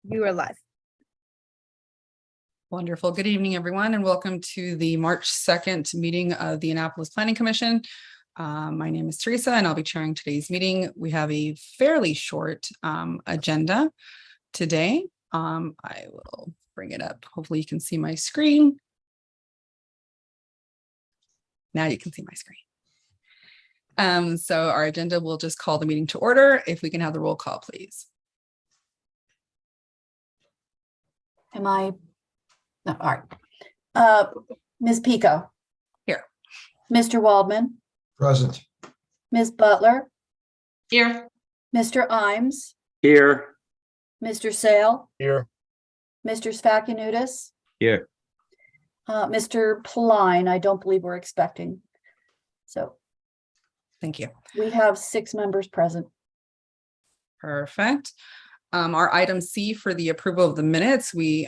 You are live. Wonderful. Good evening, everyone, and welcome to the March 2nd meeting of the Annapolis Planning Commission. My name is Teresa, and I'll be chairing today's meeting. We have a fairly short agenda today. I will bring it up. Hopefully you can see my screen. Now you can see my screen. So our agenda will just call the meeting to order. If we can have the roll call, please. No, all right. Ms. Pico. Here. Mr. Waldman. Present. Ms. Butler. Here. Mr. Imes. Here. Mr. Sale. Here. Mr. Sfakinudis. Here. Mr. Pline, I don't believe we're expecting. So Thank you. we have 6 members present. Perfect. Our item C for the approval of the minutes, the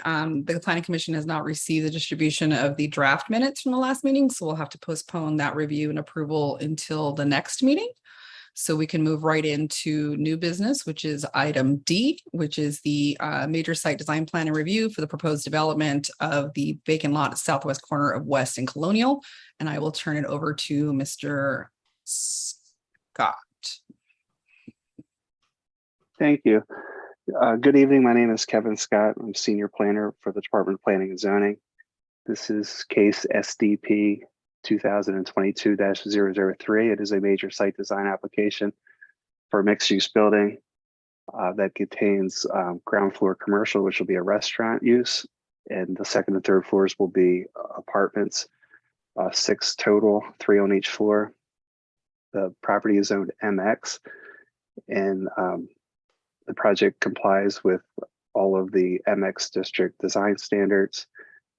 Planning Commission has not received the distribution of the draft minutes from the last meeting, so we'll have to postpone that review and approval until the next meeting. So we can move right into new business, which is item D, which is the major site design plan and review for the proposed development of the vacant lot at southwest corner of West and Colonial. And I will turn it over to Mr. Scott. Thank you. Good evening. My name is Kevin Scott. I'm Senior Planner for the Department of Planning and Zoning. This is case SDP 2022-003. It is a major site design application for a mixed-use building that contains ground floor commercial, which will be a restaurant use, and the second and third floors will be apartments, 6 total, 3 on each floor. The property is zoned MX, and the project complies with all of the MX district design standards,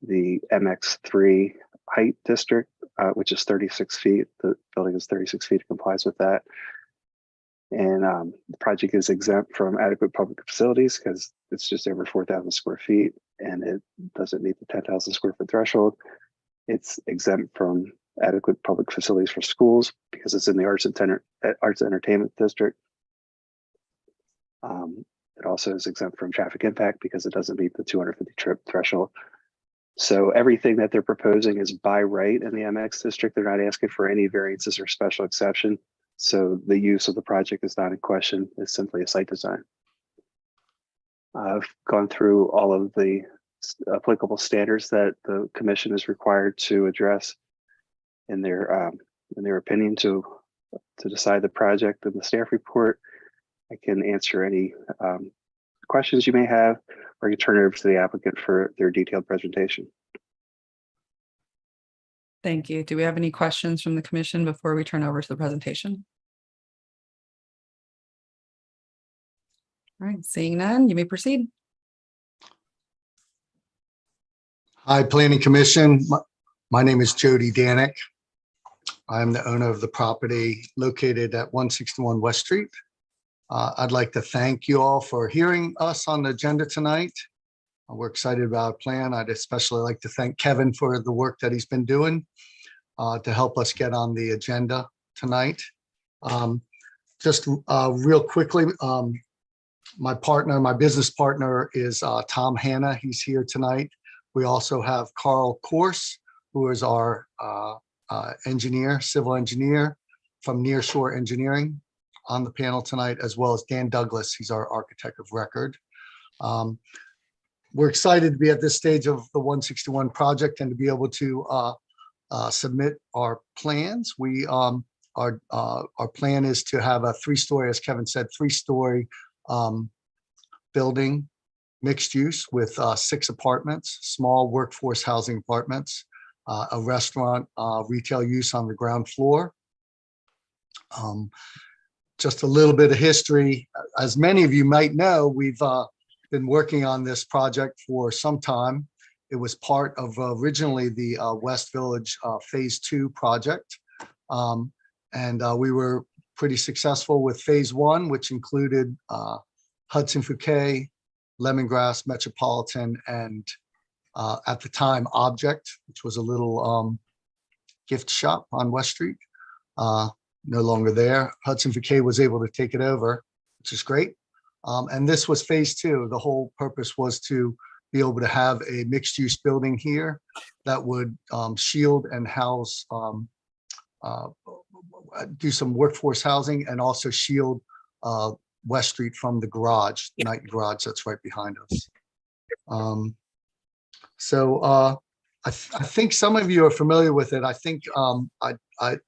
the MX3 height district, which is 36 feet. The building is 36 feet, it complies with that. And the project is exempt from adequate public facilities because it's just over 4,000 square feet and it doesn't meet the 10,000 square foot threshold. It's exempt from adequate public facilities for schools because it's in the arts and entertainment district. It also is exempt from traffic impact because it doesn't meet the 250 trip threshold. So everything that they're proposing is by right in the MX district. They're not asking for any variances or special exception. So the use of the project is not in question. It's simply a site design. I've gone through all of the applicable standards that the commission is required to address in their opinion to decide the project in the staff report. I can answer any questions you may have, or I can turn it over to the applicant for their detailed presentation. Thank you. Do we have any questions from the commission before we turn over to the presentation? All right, seeing none, you may proceed. Hi, Planning Commission. My name is Jody Danek. I'm the owner of the property located at 161 West Street. I'd like to thank you all for hearing us on the agenda tonight. We're excited about our plan. I'd especially like to thank Kevin for the work that he's been doing to help us get on the agenda tonight. Just real quickly, my business partner is Tom Hanna. He's here tonight. We also have Carl Korse, who is our civil engineer from Nearshore Engineering on the panel tonight, as well as Dan Douglas. He's our architect of record. We're excited to be at this stage of the 161 project and to be able to submit our plans. Our plan is to have a 3-story, as Kevin said, 3-story building, mixed use with 6 apartments, small workforce housing apartments, a restaurant, retail use on the ground floor. Just a little bit of history. As many of you might know, we've been working on this project for some time. It was part of originally the West Village Phase 2 project. We were pretty successful with Phase 1, which included Hudson Fouquet, Lemongrass, Metropolitan, and at the time Object, which was a little gift shop on West Street. No longer there. Hudson Fouquet was able to take it over, which is great. And this was phase two. The whole purpose was to be able to have a mixed use building here that would shield and house, do some workforce housing and also shield West Street from the garage, the night garage that's right behind us. I think some of you are familiar with it. I think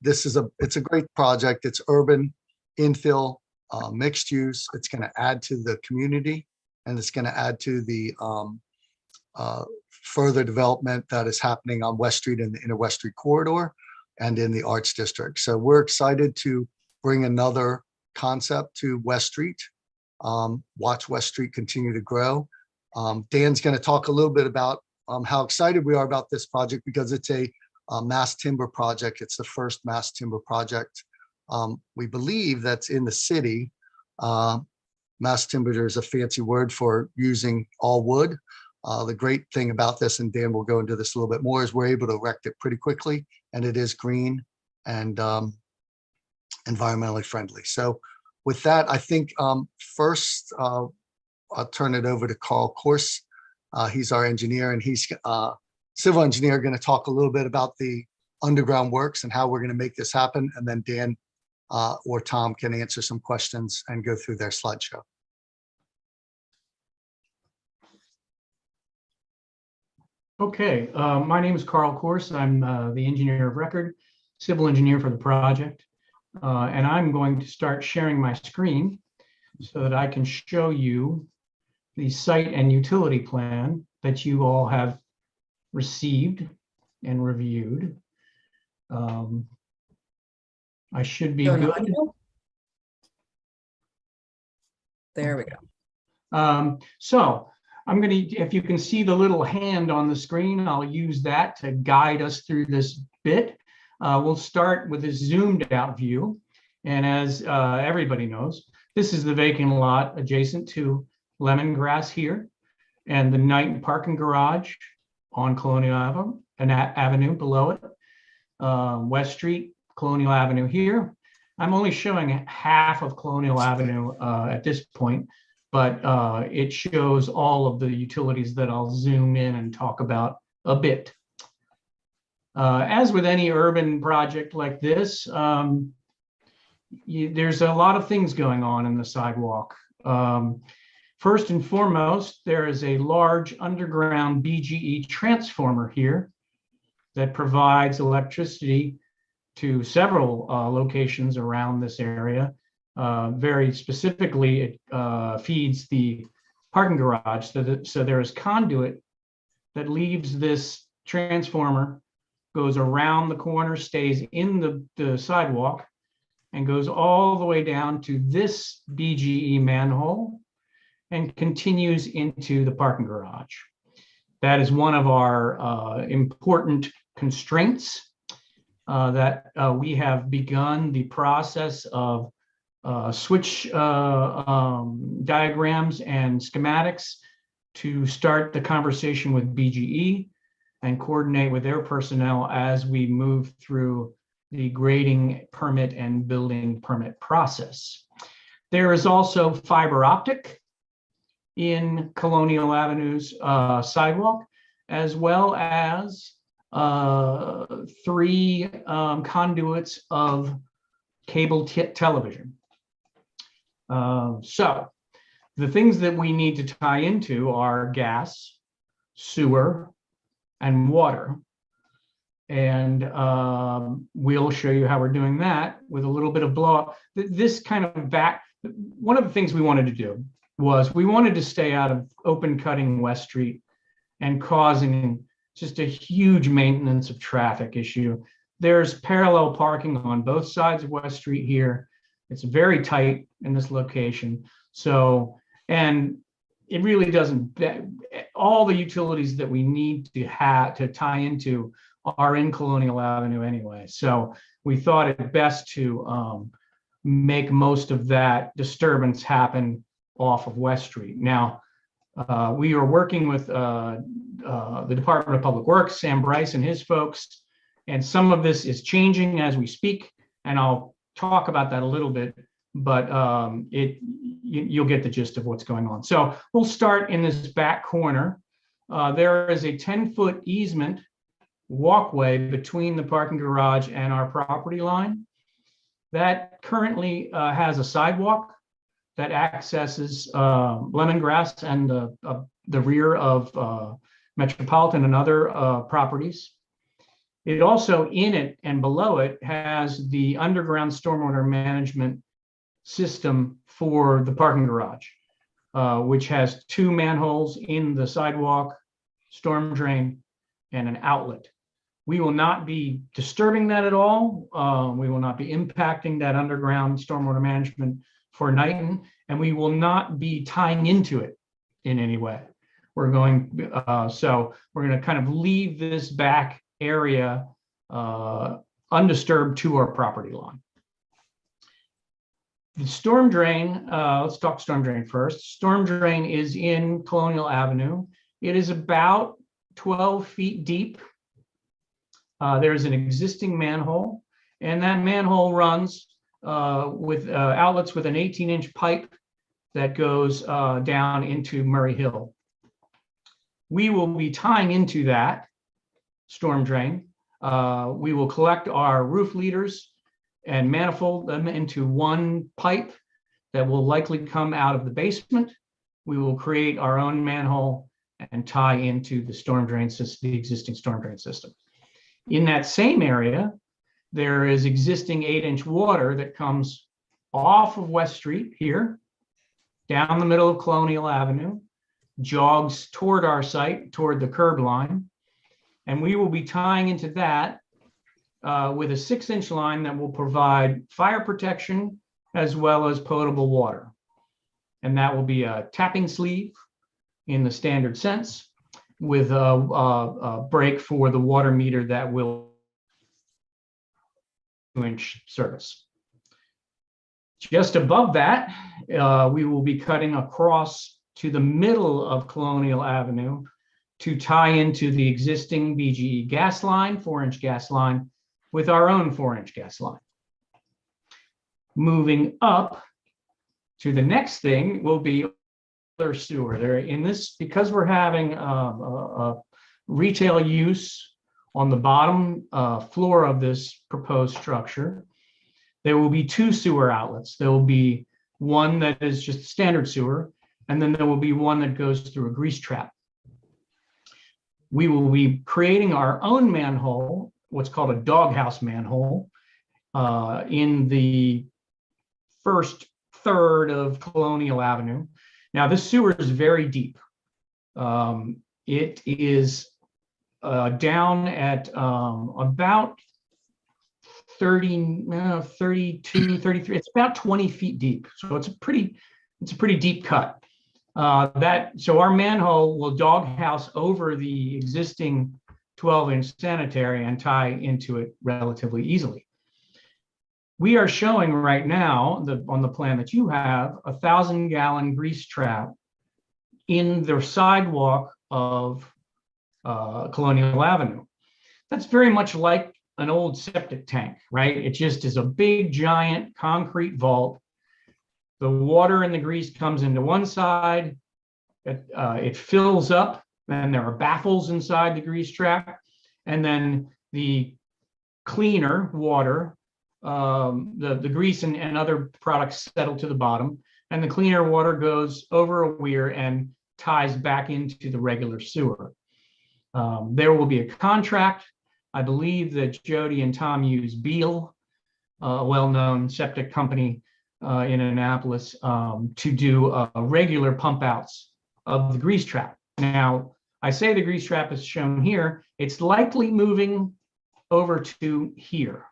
it's a great project. It's urban infill, mixed use. It's going to add to the community, and it's going to add to the further development that is happening on West Street in the inner West Street corridor and in the Arts District. So we're excited to bring another concept to West Street, watch West Street continue to grow. Dan's going to talk a little bit about how excited we are about this project because it's a mass timber project. It's the first mass timber project we believe that's in the city. Mass timber is a fancy word for using all wood. The great thing about this, and Dan will go into this a little bit more, is we're able to erect it pretty quickly, and it is green and environmentally friendly. So with that, I think first I'll turn it over to Carl Kors. He's our engineer, and he's civil engineer, going to talk a little bit about the underground works and how we're going to make this happen. And then Dan or Tom can answer some questions and go through their slideshow. Okay, my name is Carl Kors. I'm the engineer of record, civil engineer for the project. And I'm going to start sharing my screen so that I can show you the site and utility plan that you all have received and reviewed. I should be good. There we go. So I'm going to, if you can see the little hand on the screen, I'll use that to guide us through this bit. We'll start with a zoomed out view. And as everybody knows, this is the vacant lot adjacent to Lemongrass here and the Knighton parking garage on Colonial Avenue below it. West Street, Colonial Avenue here. I'm only showing half of Colonial Avenue at this point, but it shows all of the utilities that I'll zoom in and talk about a bit. As with any urban project like this, there's a lot of things going on in the sidewalk. First and foremost, there is a large underground BGE transformer here that provides electricity to several locations around this area. Very specifically, it feeds the parking garage. So there is conduit that leaves this transformer, goes around the corner, stays in the sidewalk, and goes all the way down to this BGE manhole and continues into the parking garage. That is one of our important constraints that we have begun the process of switch diagrams and schematics to start the conversation with BGE and coordinate with their personnel as we move through the grading permit and building permit process. There is also fiber optic in Colonial Avenue's sidewalk, as well as 3 conduits of cable television. So the things that we need to tie into are gas, sewer, and water. And we'll show you how we're doing that with a little bit of blow up. This kind of one of the things we wanted to do was we wanted to stay out of open cutting West Street and causing just a huge maintenance of traffic issue. There's parallel parking on both sides of West Street here. It's very tight in this location. So, and it really doesn't, all the utilities that we need to have to tie into are in Colonial Avenue anyway. So we thought it best to make most of that disturbance happen off of West Street. Now, we are working with the Department of Public Works, Sam Bryce and his folks, and some of this is changing as we speak, and I'll talk about that a little bit. but you'll get the gist of what's going on. So we'll start in this back corner. There is a 10-foot easement walkway between the parking garage and our property line. That currently has a sidewalk that accesses lemongrass and the rear of Metropolitan and other properties. It also, in it and below it, has the underground stormwater management system for the parking garage, which has 2 manholes in the sidewalk, storm drain, and an outlet. We will not be disturbing that at all. We will not be impacting that underground stormwater management for Knighton, and we will not be tying into it in any way. We're going to kind of leave this back area undisturbed to our property line. The storm drain, let's talk storm drain first. Storm drain is in Colonial Avenue. It is about 12 feet deep. There's an existing manhole, and that manhole runs with outlets with an 18-inch pipe that goes down into Murray Hill. We will be tying into that storm drain. We will collect our roof leaders and manifold them into one pipe that will likely come out of the basement. We will create our own manhole and tie into the storm drain system, the existing storm drain system. In that same area, there is existing 8-inch water that comes off of West Street here, down the middle of Colonial Avenue, jogs toward our site, toward the curb line. And we will be tying into that with a 6-inch line that will provide fire protection as well as potable water. And that will be a tapping sleeve in the standard sense, with a break for the water meter that will 2-inch service. Just above that, we will be cutting across to the middle of Colonial Avenue to tie into the existing BGE gas line, 4-inch gas line, with our own 4-inch gas line. Moving up to the next thing will be sewer. There in this, because we're having a retail use on the bottom floor of this proposed structure, there will be 2 sewer outlets. There will be one that is just standard sewer, and then there will be one that goes through a grease trap. We will be creating our own manhole, what's called a doghouse manhole, in the first third of Colonial Avenue. Now, this sewer is very deep. It is down at about 32, 33. It's about 20 feet deep. So it's a pretty deep cut. So our manhole will doghouse over the existing 12-inch sanitary and tie into it relatively easily. We are showing right now, on the plan that you have, a 1,000-gallon grease trap in the sidewalk of Colonial Avenue. That's very much like an old septic tank, right? It just is a big, giant concrete vault. The water and the grease comes into one side, it fills up, and there are baffles inside the grease trap, and then the cleaner water, the grease and other products settle to the bottom, and the cleaner water goes over a weir and ties back into the regular sewer. There will be a contract. I believe that Jody and Tom use Beal, a well-known septic company in Annapolis, to do regular pump outs of the grease trap. Now, I say the grease trap is shown here. It's likely moving over to here,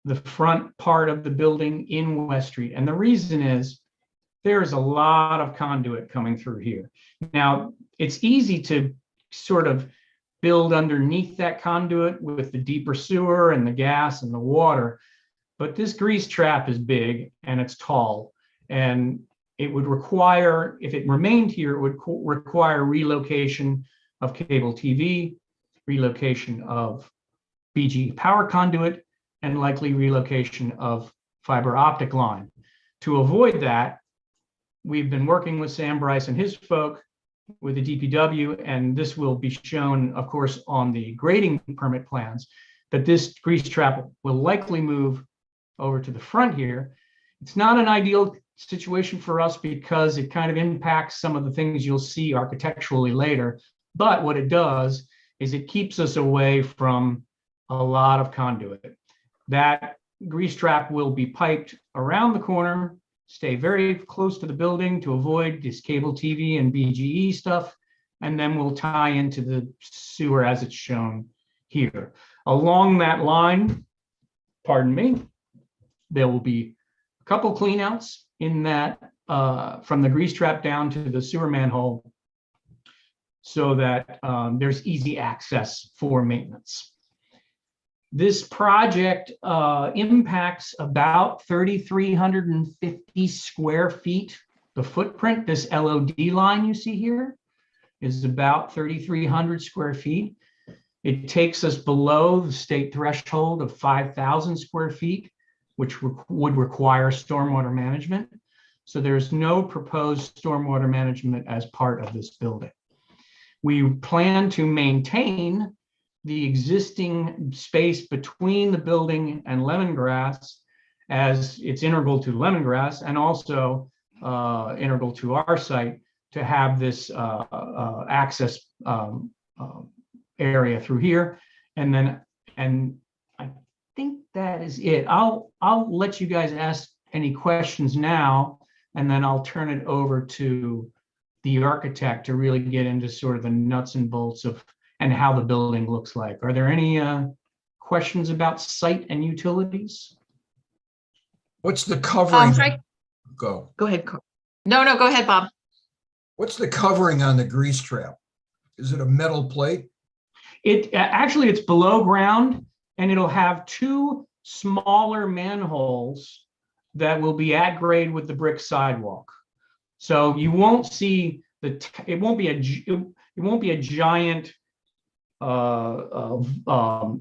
the front part of the building in West Street. And the reason is there is a lot of conduit coming through here. Now, it's easy to sort of build underneath that conduit with the deeper sewer and the gas and the water, but this grease trap is big and it's tall, and it would require, if it remained here, it would require relocation of cable TV, relocation of BGE power conduit, and likely relocation of fiber optic line. To avoid that, we've been working with Sam Bryce and his folk with the DPW, and this will be shown, of course, on the grading permit plans, that this grease trap will likely move over to the front here. It's not an ideal situation for us because it kind of impacts some of the things you'll see architecturally later. But what it does is it keeps us away from a lot of conduit. That grease trap will be piped around the corner, stay very close to the building to avoid this cable TV and BGE stuff, and then we'll tie into the sewer as it's shown here. Along that line, pardon me, there will be a couple cleanouts in that from the grease trap down to the sewer manhole so that there's easy access for maintenance. This project impacts about 3,350 square feet. The footprint, this LOD line you see here, is about 3,300 square feet. It takes us below the state threshold of 5,000 square feet, which would require stormwater management. So there's no proposed stormwater management as part of this building. We plan to maintain the existing space between the building and lemongrass as it's integral to lemongrass and also integral to our site to have this access area through here. And I think that is it. I'll let you guys ask any questions now, and then I'll turn it over to the architect to really get into sort of the nuts and bolts of and how the building looks like. Are there any questions about site and utilities? What's the covering? Hi. Go. Go ahead. No, go ahead, Bob. What's the covering on the grease trap? Is it a metal plate? It actually, it's below ground, and it'll have two smaller manholes that will be at grade with the brick sidewalk. So you won't see it won't be a giant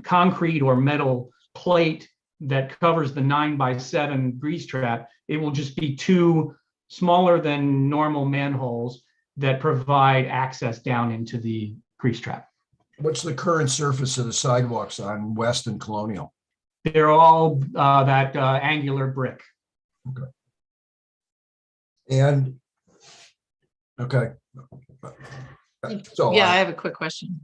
concrete or metal plate that covers the 9x7 grease trap. It will just be two smaller than normal manholes that provide access down into the grease trap. What's the current surface of the sidewalks on West and Colonial? They're all that angular brick. Okay. And, okay. So Yeah, I have a quick question.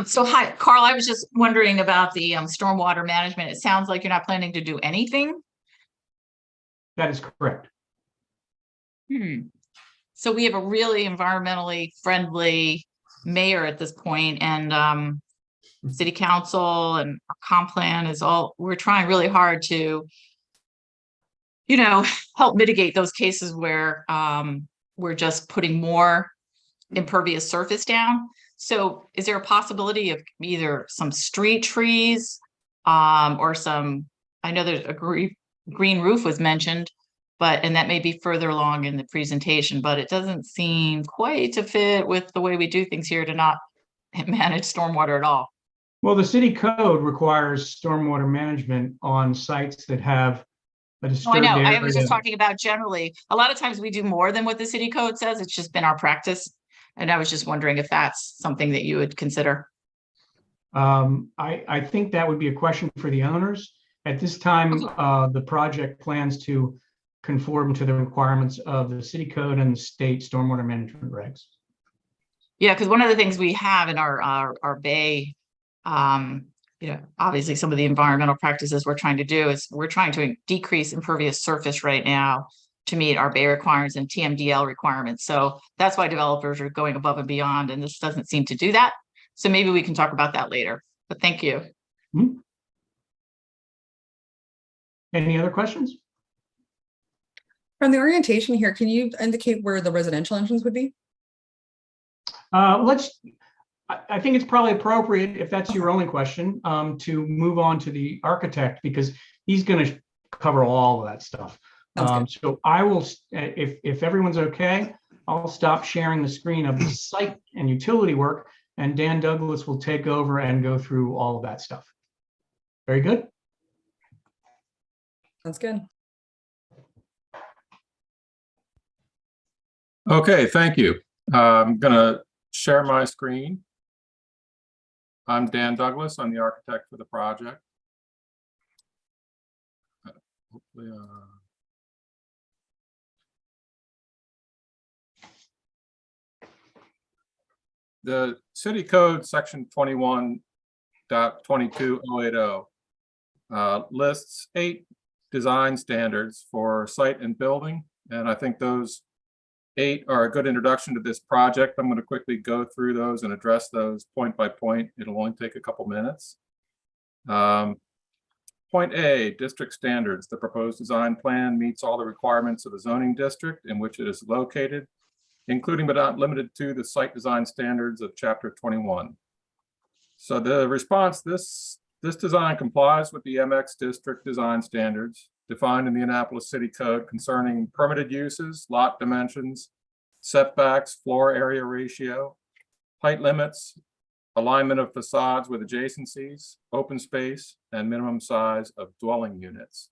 So hi, Carl, I was just wondering about the stormwater management. It sounds like you're not planning to do anything. That is correct. So we have a really environmentally friendly mayor at this point, and city council and our comp plan is all, we're trying really hard to, you know, help mitigate those cases where we're just putting more impervious surface down. So is there a possibility of either some street trees or some, I know there's a green roof was mentioned, and that may be further along in the presentation, but it doesn't seem quite to fit with the way we do things here to not manage stormwater at all. Well, the city code requires stormwater management on sites that have a Oh, I disturbed know, I area. was just talking about generally, a lot of times we do more than what the city code says. It's just been our practice. And I was just wondering if that's something that you would consider. I think that would be a question for the owners. At this time, the project plans to conform to the requirements of the city code and the state stormwater management regs. Yeah, because one of the things we have in our bay, you know, obviously some of the environmental practices we're trying to do is we're trying to decrease impervious surface right now to meet our bay requirements and TMDL requirements. So that's why developers are going above and beyond, and this doesn't seem to do that. So maybe we can talk about that later, but thank you. Any other questions? From the orientation here, can you indicate where the residential entrance would be? I think it's probably appropriate, if that's your only question, to move on to the architect, because he's going to cover all of that stuff. So I will, if everyone's okay, I'll stop sharing the screen of the site and utility work, and Dan Douglas will take over and go through all of that stuff. Very good. Sounds good. Okay, thank you. I'm gonna share my screen. I'm Dan Douglas. I'm the architect for the project. Hopefully, the city code section 21.22080 lists 8 design standards for site and building. And I think those 8 are a good introduction to this project. I'm going to quickly go through those and address those point by point. It'll only take a couple minutes. Point A, district standards. The proposed design plan meets all the requirements of the zoning district in which it is located, including but not limited to the site design standards of Chapter 21. So the response, this design complies with the MX district design standards defined in the Annapolis City Code concerning permitted uses, lot dimensions, setbacks, floor area ratio, height limits, alignment of facades with adjacencies, open space, and minimum size of dwelling units.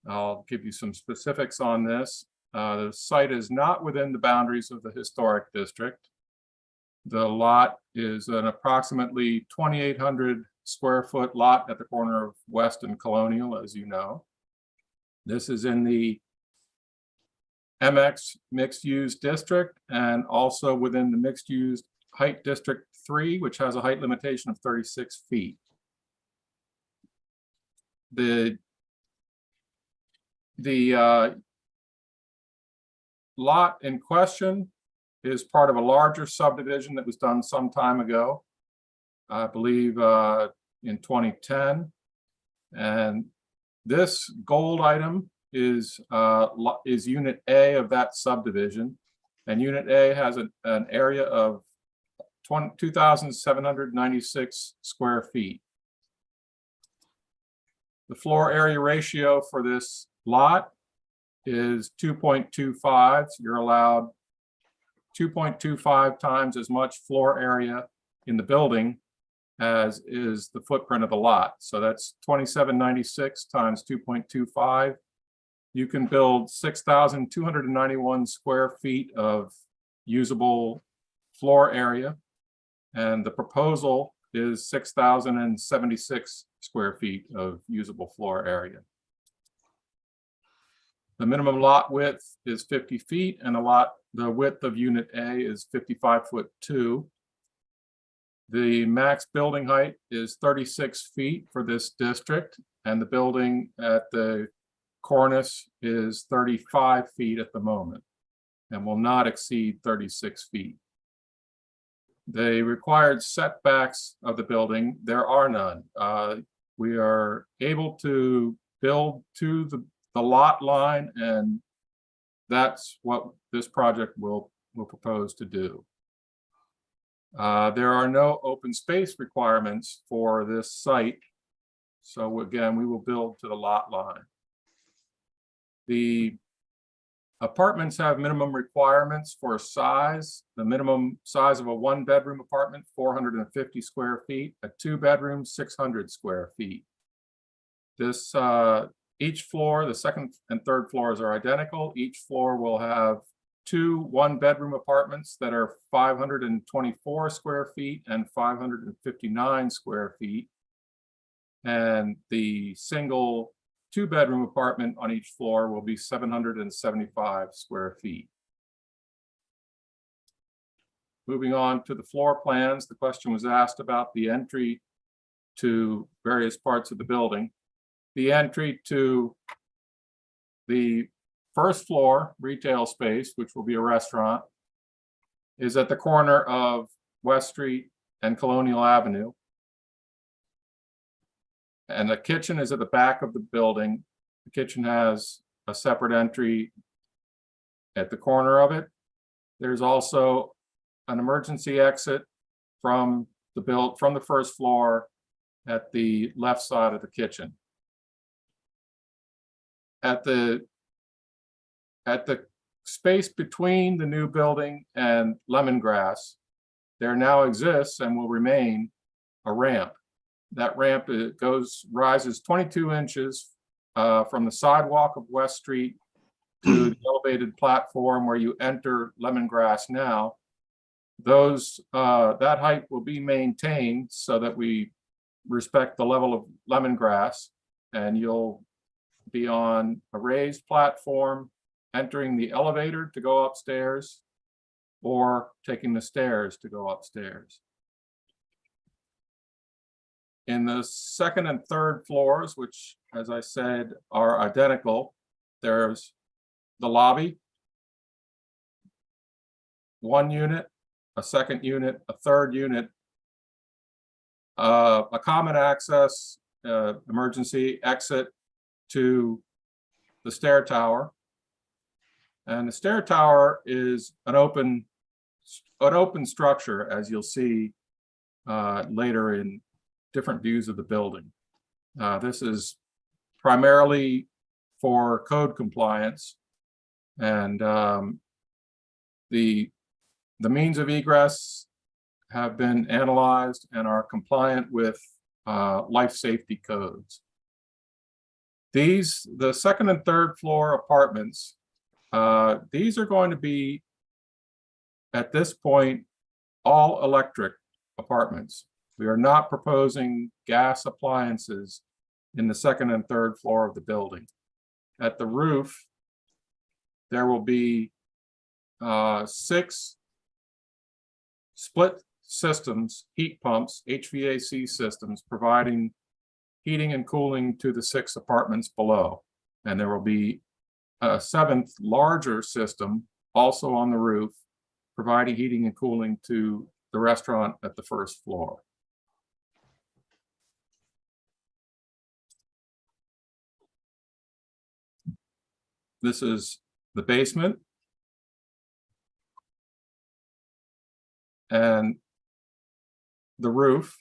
I'll give you some specifics on this. The site is not within the boundaries of the historic district. The lot is an approximately 2,800 square foot lot at the corner of West and Colonial, as you know. This is in the MX mixed use district and also within the mixed use height district 3, which has a height limitation of 36 feet. The lot in question is part of a larger subdivision that was done some time ago, I believe in 2010. And this gold item is Unit A of that subdivision. And Unit A has an area of 2,796 square feet. The floor area ratio for this lot is 2.25. You're allowed 2.25 times as much floor area in the building as is the footprint of the lot. So that's 2,796 times 2.25. You can build 6,291 square feet of usable floor area. And the proposal is 6,076 square feet of usable floor area. The minimum lot width is 50 feet and the width of Unit A is 55'2". The max building height is 36 feet for this district, and the building at the cornice is 35 feet at the moment and will not exceed 36 feet. The required setbacks of the building, there are none. We are able to build to the lot line, and that's what this project will propose to do. There are no open space requirements for this site. So again, we will build to the lot line. The apartments have minimum requirements for size. The minimum size of a 1-bedroom apartment, 450 square feet, a 2-bedroom, 600 square feet. This, each floor, the second and third floors are identical. Each floor will have 2 1-bedroom apartments that are 524 square feet and 559 square feet. And the single 2-bedroom apartment on each floor will be 775 square feet. Moving on to the floor plans, the question was asked about the entry to various parts of the building. The entry to the first floor retail space, which will be a restaurant, is at the corner of West Street and Colonial Avenue. And the kitchen is at the back of the building. The kitchen has a separate entry at the corner of it. There's also an emergency exit from the first floor at the left side of the kitchen. At the space between the new building and Lemongrass, there now exists and will remain a ramp. That ramp rises 22 inches from the sidewalk of West Street to the elevated platform where you enter Lemongrass now, that height will be maintained so that we respect the level of Lemongrass, and you'll be on a raised platform entering the elevator to go upstairs or taking the stairs to go upstairs. In the second and third floors, which, as I said, are identical, there's the lobby, one unit, a second unit, a third unit, a common access emergency exit to the stair tower. And the stair tower is an open structure, as you'll see later in different views of the building. This is primarily for code compliance, and the means of egress have been analyzed and are compliant with life safety codes. The second and third floor apartments, these are going to be, at this point, all electric apartments. We are not proposing gas appliances in the second and third floor of the building. At the roof, there will be 6 split systems, heat pumps, HVAC systems, providing heating and cooling to the 6 apartments below. And there will be a 7th larger system also on the roof, providing heating and cooling to the restaurant at the first floor. This is the basement. And the roof.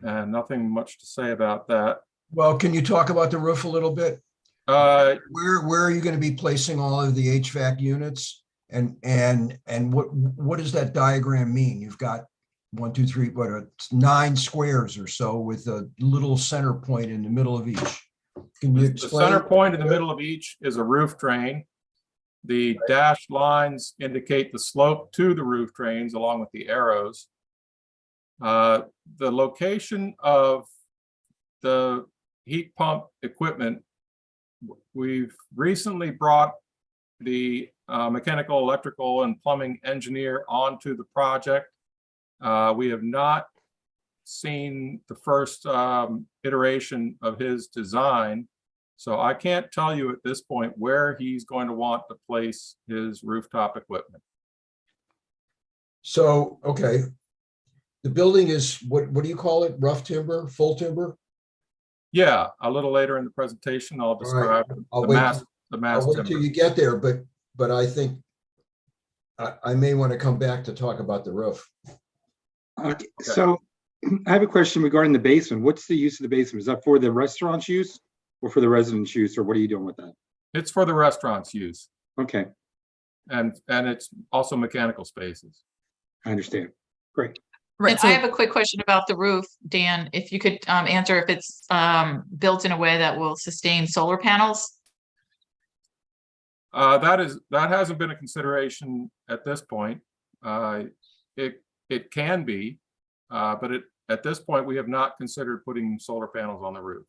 And nothing much to say about that. Well, can you talk about the roof a little bit? Where are you going to be placing all of the HVAC units? And what does that diagram mean? You've got 1, 2, 3, what, 9 squares or so with a little center point in the middle of each. Can you The explain? center point in the middle of each is a roof drain. The dashed lines indicate the slope to the roof drains along with the arrows. The location of the heat pump equipment, we've recently brought the mechanical, electrical, and plumbing engineer onto the project. We have not seen the first iteration of his design, so I can't tell you at this point where he's going to want to place his rooftop equipment. So, okay. The building is, what do you call it? Rough timber, full timber? Yeah, a little later in the presentation, I'll describe I'll the wait mass I'll wait till timber. you get there, but I think I may want to come back to talk about the roof. Okay, so I have a question regarding the basement. What's the use of the basement? Is that for the restaurant's use or for the residents' use, or what are you doing with that? It's for the restaurant's use, Okay, and it's also mechanical spaces. I understand. Great. Right, And so I have a quick question about the roof, Dan, if you could answer if it's built in a way that will sustain solar panels? That hasn't been a consideration at this point. It can be, but at this point, we have not considered putting solar panels on the roof.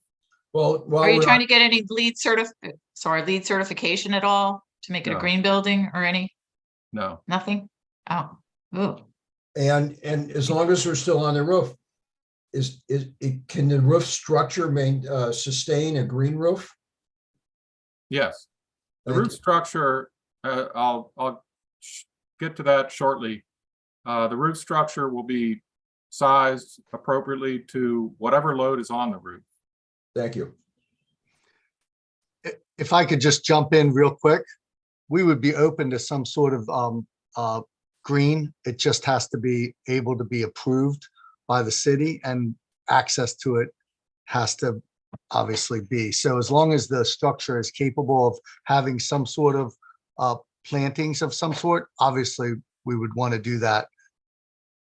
Well, while Are you we're trying on- to get any LEED certification at all to make it a No. green building or No, nothing? Oh, ooh. and as long as we're still on the roof, can the roof structure sustain a green roof? yes. The Thank roof you. structure, I'll get to that shortly. The roof structure will be sized appropriately to whatever load is on the roof. Thank you. If I could just jump in real quick, we would be open to some sort of green. It just has to be able to be approved by the city, and access to it has to obviously be. So as long as the structure is capable of having some sort of plantings of some sort, obviously we would want to do that.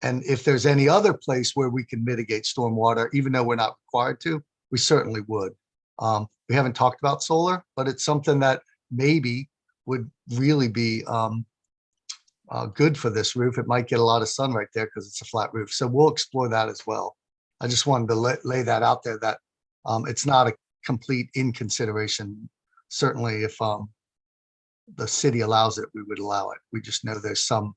And if there's any other place where we can mitigate stormwater, even though we're not required to, we certainly would. We haven't talked about solar, but it's something that maybe would really be good for this roof. It might get a lot of sun right there because it's a flat roof. So we'll explore that as well. I just wanted to lay that out there that it's not a complete in consideration. Certainly if the city allows it, we would allow it. We just know there's some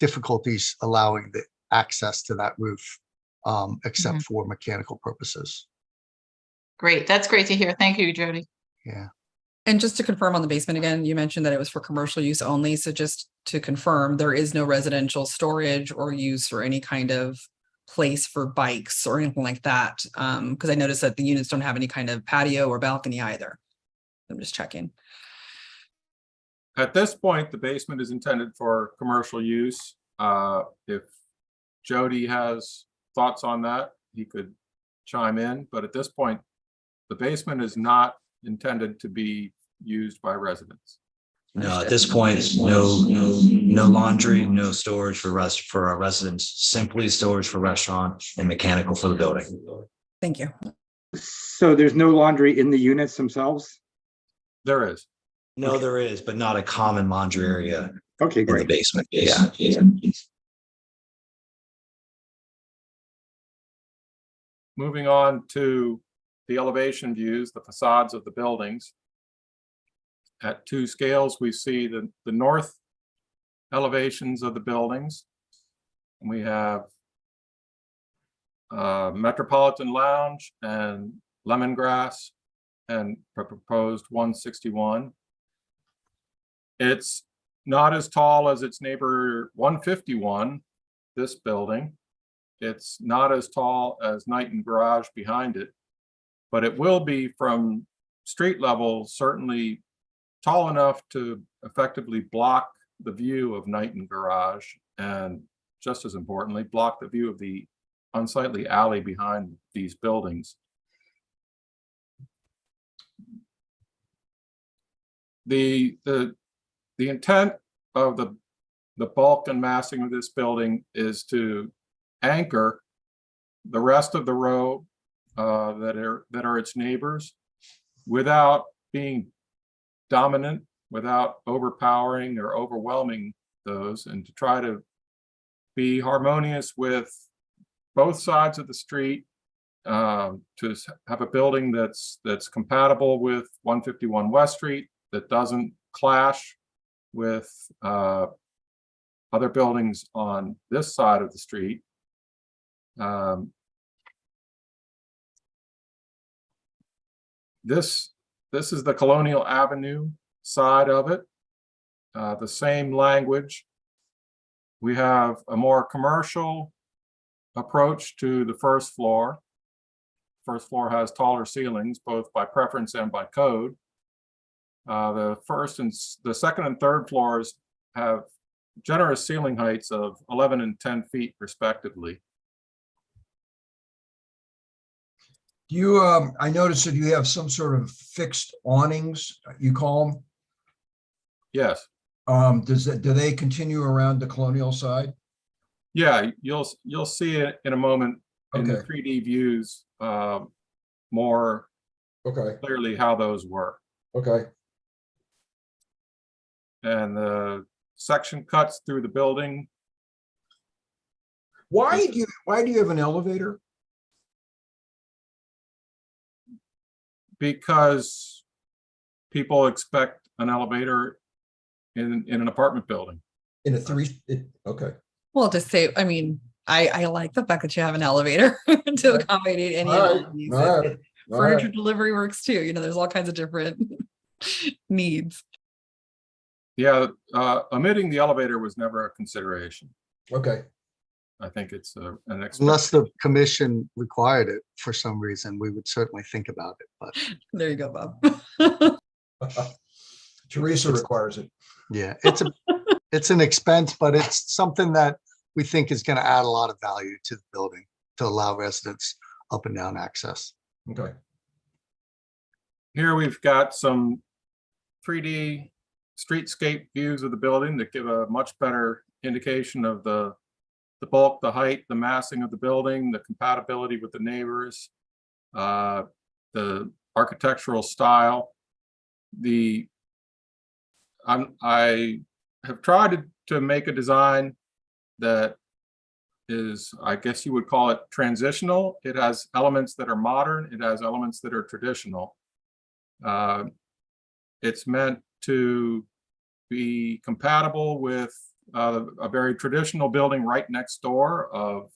difficulties allowing the access to that roof, except for mechanical purposes. Great. That's great to hear. Thank you, Jody. Yeah. And just to confirm on the basement again, you mentioned that it was for commercial use only. So just to confirm, there is no residential storage or use or any kind of place for bikes or anything like that. Because I noticed that the units don't have any kind of patio or balcony either. I'm just checking. At this point, the basement is intended for commercial use. If Jody has thoughts on that, he could chime in, but at this point, the basement is not intended to be used by residents. No, at this point, no laundry, no storage for our residents, simply storage for restaurant and mechanical for the building. Thank you. So there's no laundry in the units themselves? There is. No, there is, but not a common laundry area Okay, in the great. basement. Yeah. Moving on to the elevation views, the facades of the buildings. At 2 scales, we see the north elevations of the buildings. We have Metropolitan Lounge and Lemongrass and proposed 161. It's not as tall as its neighbor 151, this building. It's not as tall as Knighton Garage behind it, but it will be from street level, certainly tall enough to effectively block the view of Knighton Garage, and just as importantly, block the view of the unsightly alley behind these buildings. The intent of the bulk and massing of this building is to anchor the rest of the row that are its neighbors without being dominant, without overpowering or overwhelming those, and to try to be harmonious with both sides of the street, to have a building that's compatible with 151 West Street, that doesn't clash with other buildings on this side of the street. This is the Colonial Avenue side of it. The same language. We have a more commercial approach to the first floor. First floor has taller ceilings, both by preference and by code. The second and third floors have generous ceiling heights of 11 and 10 feet respectively. You, I noticed that you have some sort of fixed awnings, you call them. Yes. Do they continue around the Colonial side? Yeah, you'll see it in a moment in the Okay. 3D views more Okay, clearly how those work. okay. And the section cuts through the building. Why do you have an elevator? Because people expect an elevator in an apartment building. In a okay. Well, to say, I mean, I like the fact that you have an elevator to accommodate any All of right, these. all right, all Furniture right. delivery works too. You know, there's all kinds of different needs. Yeah, omitting the elevator was never a consideration. Okay. I think it's an Unless the commission required it for some reason, we would certainly think about it, but There you go, Bob. Teresa requires it. yeah, it's an expense, but it's something that we think is going to add a lot of value to the building to allow residents up and down access. Okay. Here we've got some 3D streetscape views of the building that give a much better indication of the bulk, the height, the massing of the building, the compatibility with the neighbors, the architectural style. I have tried to make a design that is, I guess you would call it transitional. It has elements that are modern. It has elements that are traditional. It's meant to be compatible with a very traditional building right next door of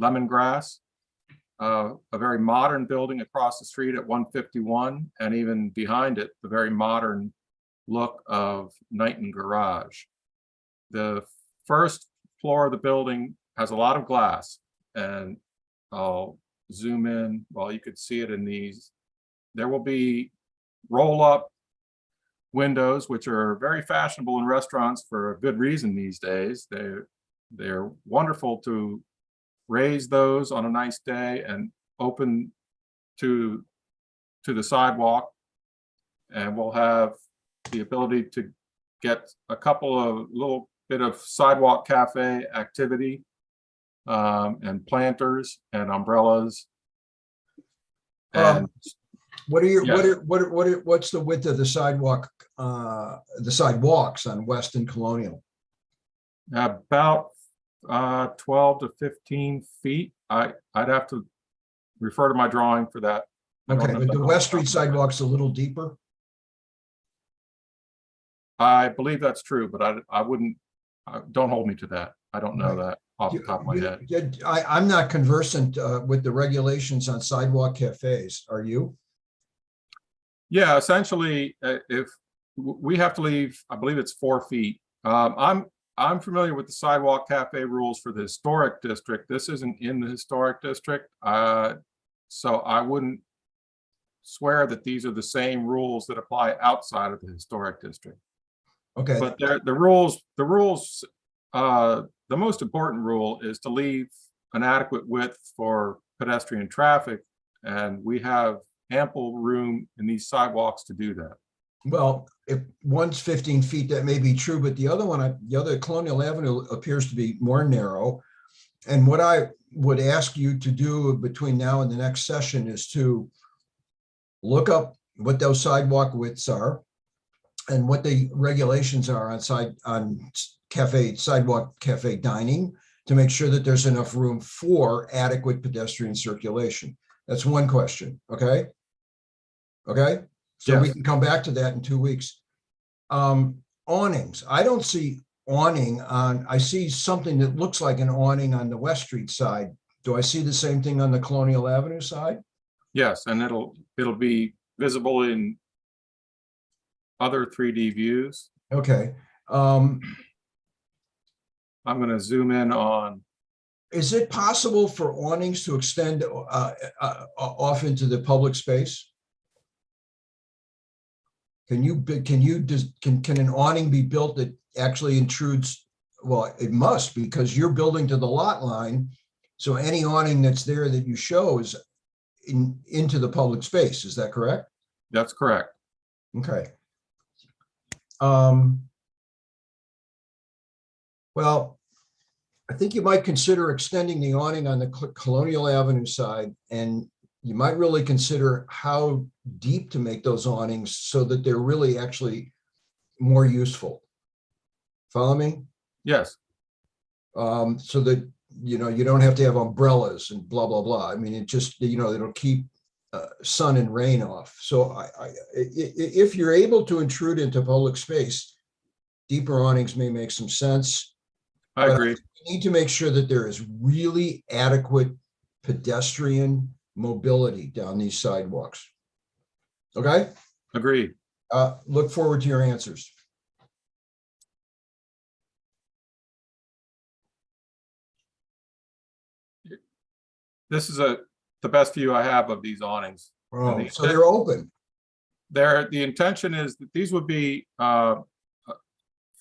Lemongrass, a very modern building across the street at 151, and even behind it, the very modern look of Knighton Garage. The first floor of the building has a lot of glass, and I'll zoom in. Well, you could see it in these. There will be roll-up windows, which are very fashionable in restaurants for a good reason these days. They're wonderful to raise those on a nice day and open to the sidewalk. And we'll have the ability to get a couple of little bit of sidewalk cafe activity, and planters and umbrellas. And What are your, Yes. what's the width of the sidewalk, the sidewalks on West and Colonial? about 12 to 15 feet. I'd have to refer to my drawing for that. I don't Okay, know but that the off West the top Street of my head. sidewalk's a little deeper? I believe that's true, but I wouldn't, don't hold me to that. I don't know that off the top of my head. I'm not conversant with the regulations on sidewalk cafes. Are you? Yeah, essentially, if we have to leave, I believe it's 4 feet. I'm familiar with the sidewalk cafe rules for the historic district. This isn't in the historic district. So I wouldn't swear that these are the same rules that apply outside of the historic district. Okay, But the rules, the most important rule is to leave an adequate width for pedestrian traffic. And we have ample room in these sidewalks to do that. well, if one's 15 feet, that may be true, but the other one, the other Colonial Avenue appears to be more narrow. And what I would ask you to do between now and the next session is to look up what those sidewalk widths are and what the regulations are on sidewalk cafe dining to make sure that there's enough room for adequate pedestrian circulation. That's one question, okay? Okay, so we Yes. can come back to that in 2 weeks. Awnings, I don't see awning on, I see something that looks like an awning on the West Street side. Do I see the same thing on the Colonial Avenue side? Yes, and it'll be visible in other 3D views. Okay. I'm going to zoom in on, Is it possible for awnings to extend off into the public space? Can an awning be built that actually intrudes? Well, it must, because you're building to the lot line. So any awning that's there that you show is into the public space. Is that correct? that's correct. Okay. Well, I think you might consider extending the awning on the Colonial Avenue side, and you might really consider how deep to make those awnings so that they're really actually more useful. Follow me? Yes, So that, you don't have to have umbrellas and blah, blah, blah. I mean, it just, it'll keep sun and rain off. So if you're able to intrude into public space, deeper awnings may make some sense. I But agree. we need to make sure that there is really adequate pedestrian mobility down these sidewalks. Okay, Agreed. look forward to your answers. This is the best view I have of these awnings. Oh, so they're open. The intention is that these would be, for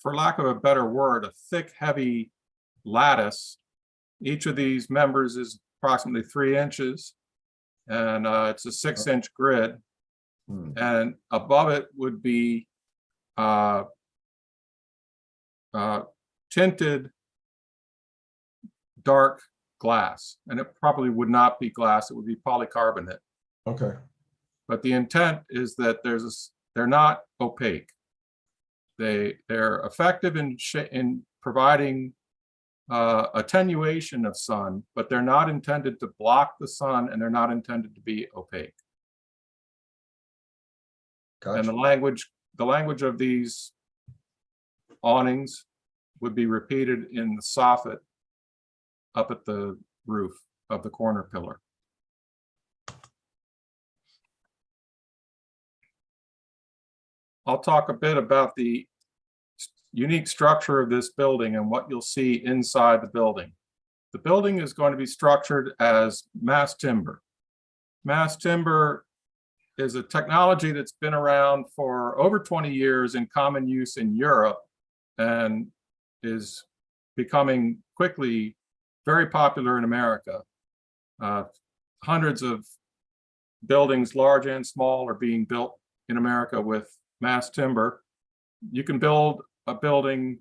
lack of a better word, a thick, heavy lattice. Each of these members is approximately 3 inches, and it's a 6-inch grid. And above it would be tinted dark glass, and it probably would not be glass, it would be polycarbonate. Okay. But the intent is that they're not opaque. They're effective in providing attenuation of sun, but they're not intended to block the sun, and they're not intended to be opaque. And Gotcha. the language of these awnings would be repeated in the soffit up at the roof of the corner pillar. I'll talk a bit about the unique structure of this building and what you'll see inside the building. The building is going to be structured as mass timber. Mass timber is a technology that's been around for over 20 years in common use in Europe and is becoming quickly very popular in America. Hundreds of buildings, large and small, are being built in America with mass timber. You can build a building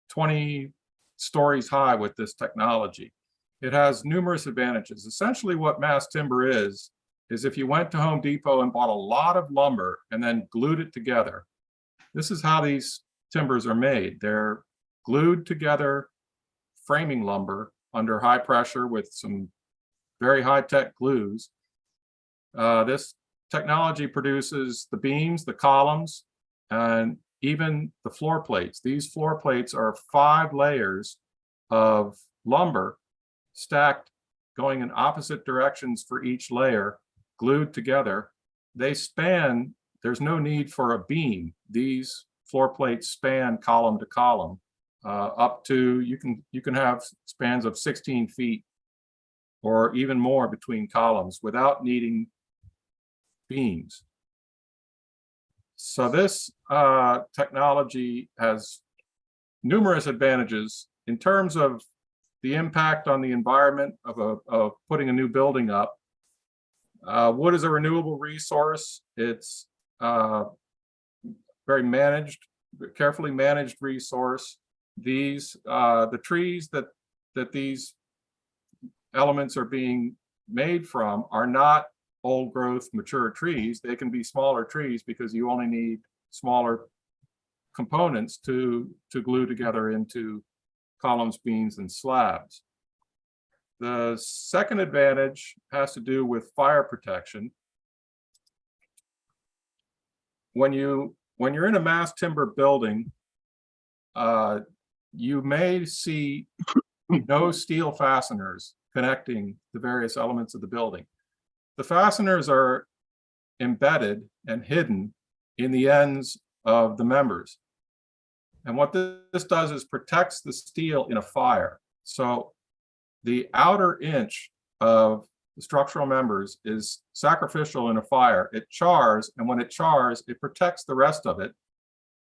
20 stories high with this technology. It has numerous advantages. Essentially what mass timber is if you went to Home Depot and bought a lot of lumber and then glued it together. This is how these timbers are made. They're glued together framing lumber under high pressure with some very high-tech glues. This technology produces the beams, the columns, and even the floor plates. These floor plates are 5 layers of lumber stacked going in opposite directions for each layer, glued together. They span, there's no need for a beam. These floor plates span column to column up to, you can have spans of 16 feet or even more between columns without needing beams. So this technology has numerous advantages in terms of the impact on the environment of putting a new building up. Wood is a renewable resource. It's very managed, carefully managed resource. These the trees that these elements are being made from are not old growth mature trees. They can be smaller trees because you only need smaller components to glue together into columns, beams, and slabs. The second advantage has to do with fire protection. When you're in a mass timber building, you may see no steel fasteners connecting the various elements of the building. The fasteners are embedded and hidden in the ends of the members. And what this does is protects the steel in a fire. So the outer inch of the structural members is sacrificial in a fire. It chars, and when it chars, it protects the rest of it.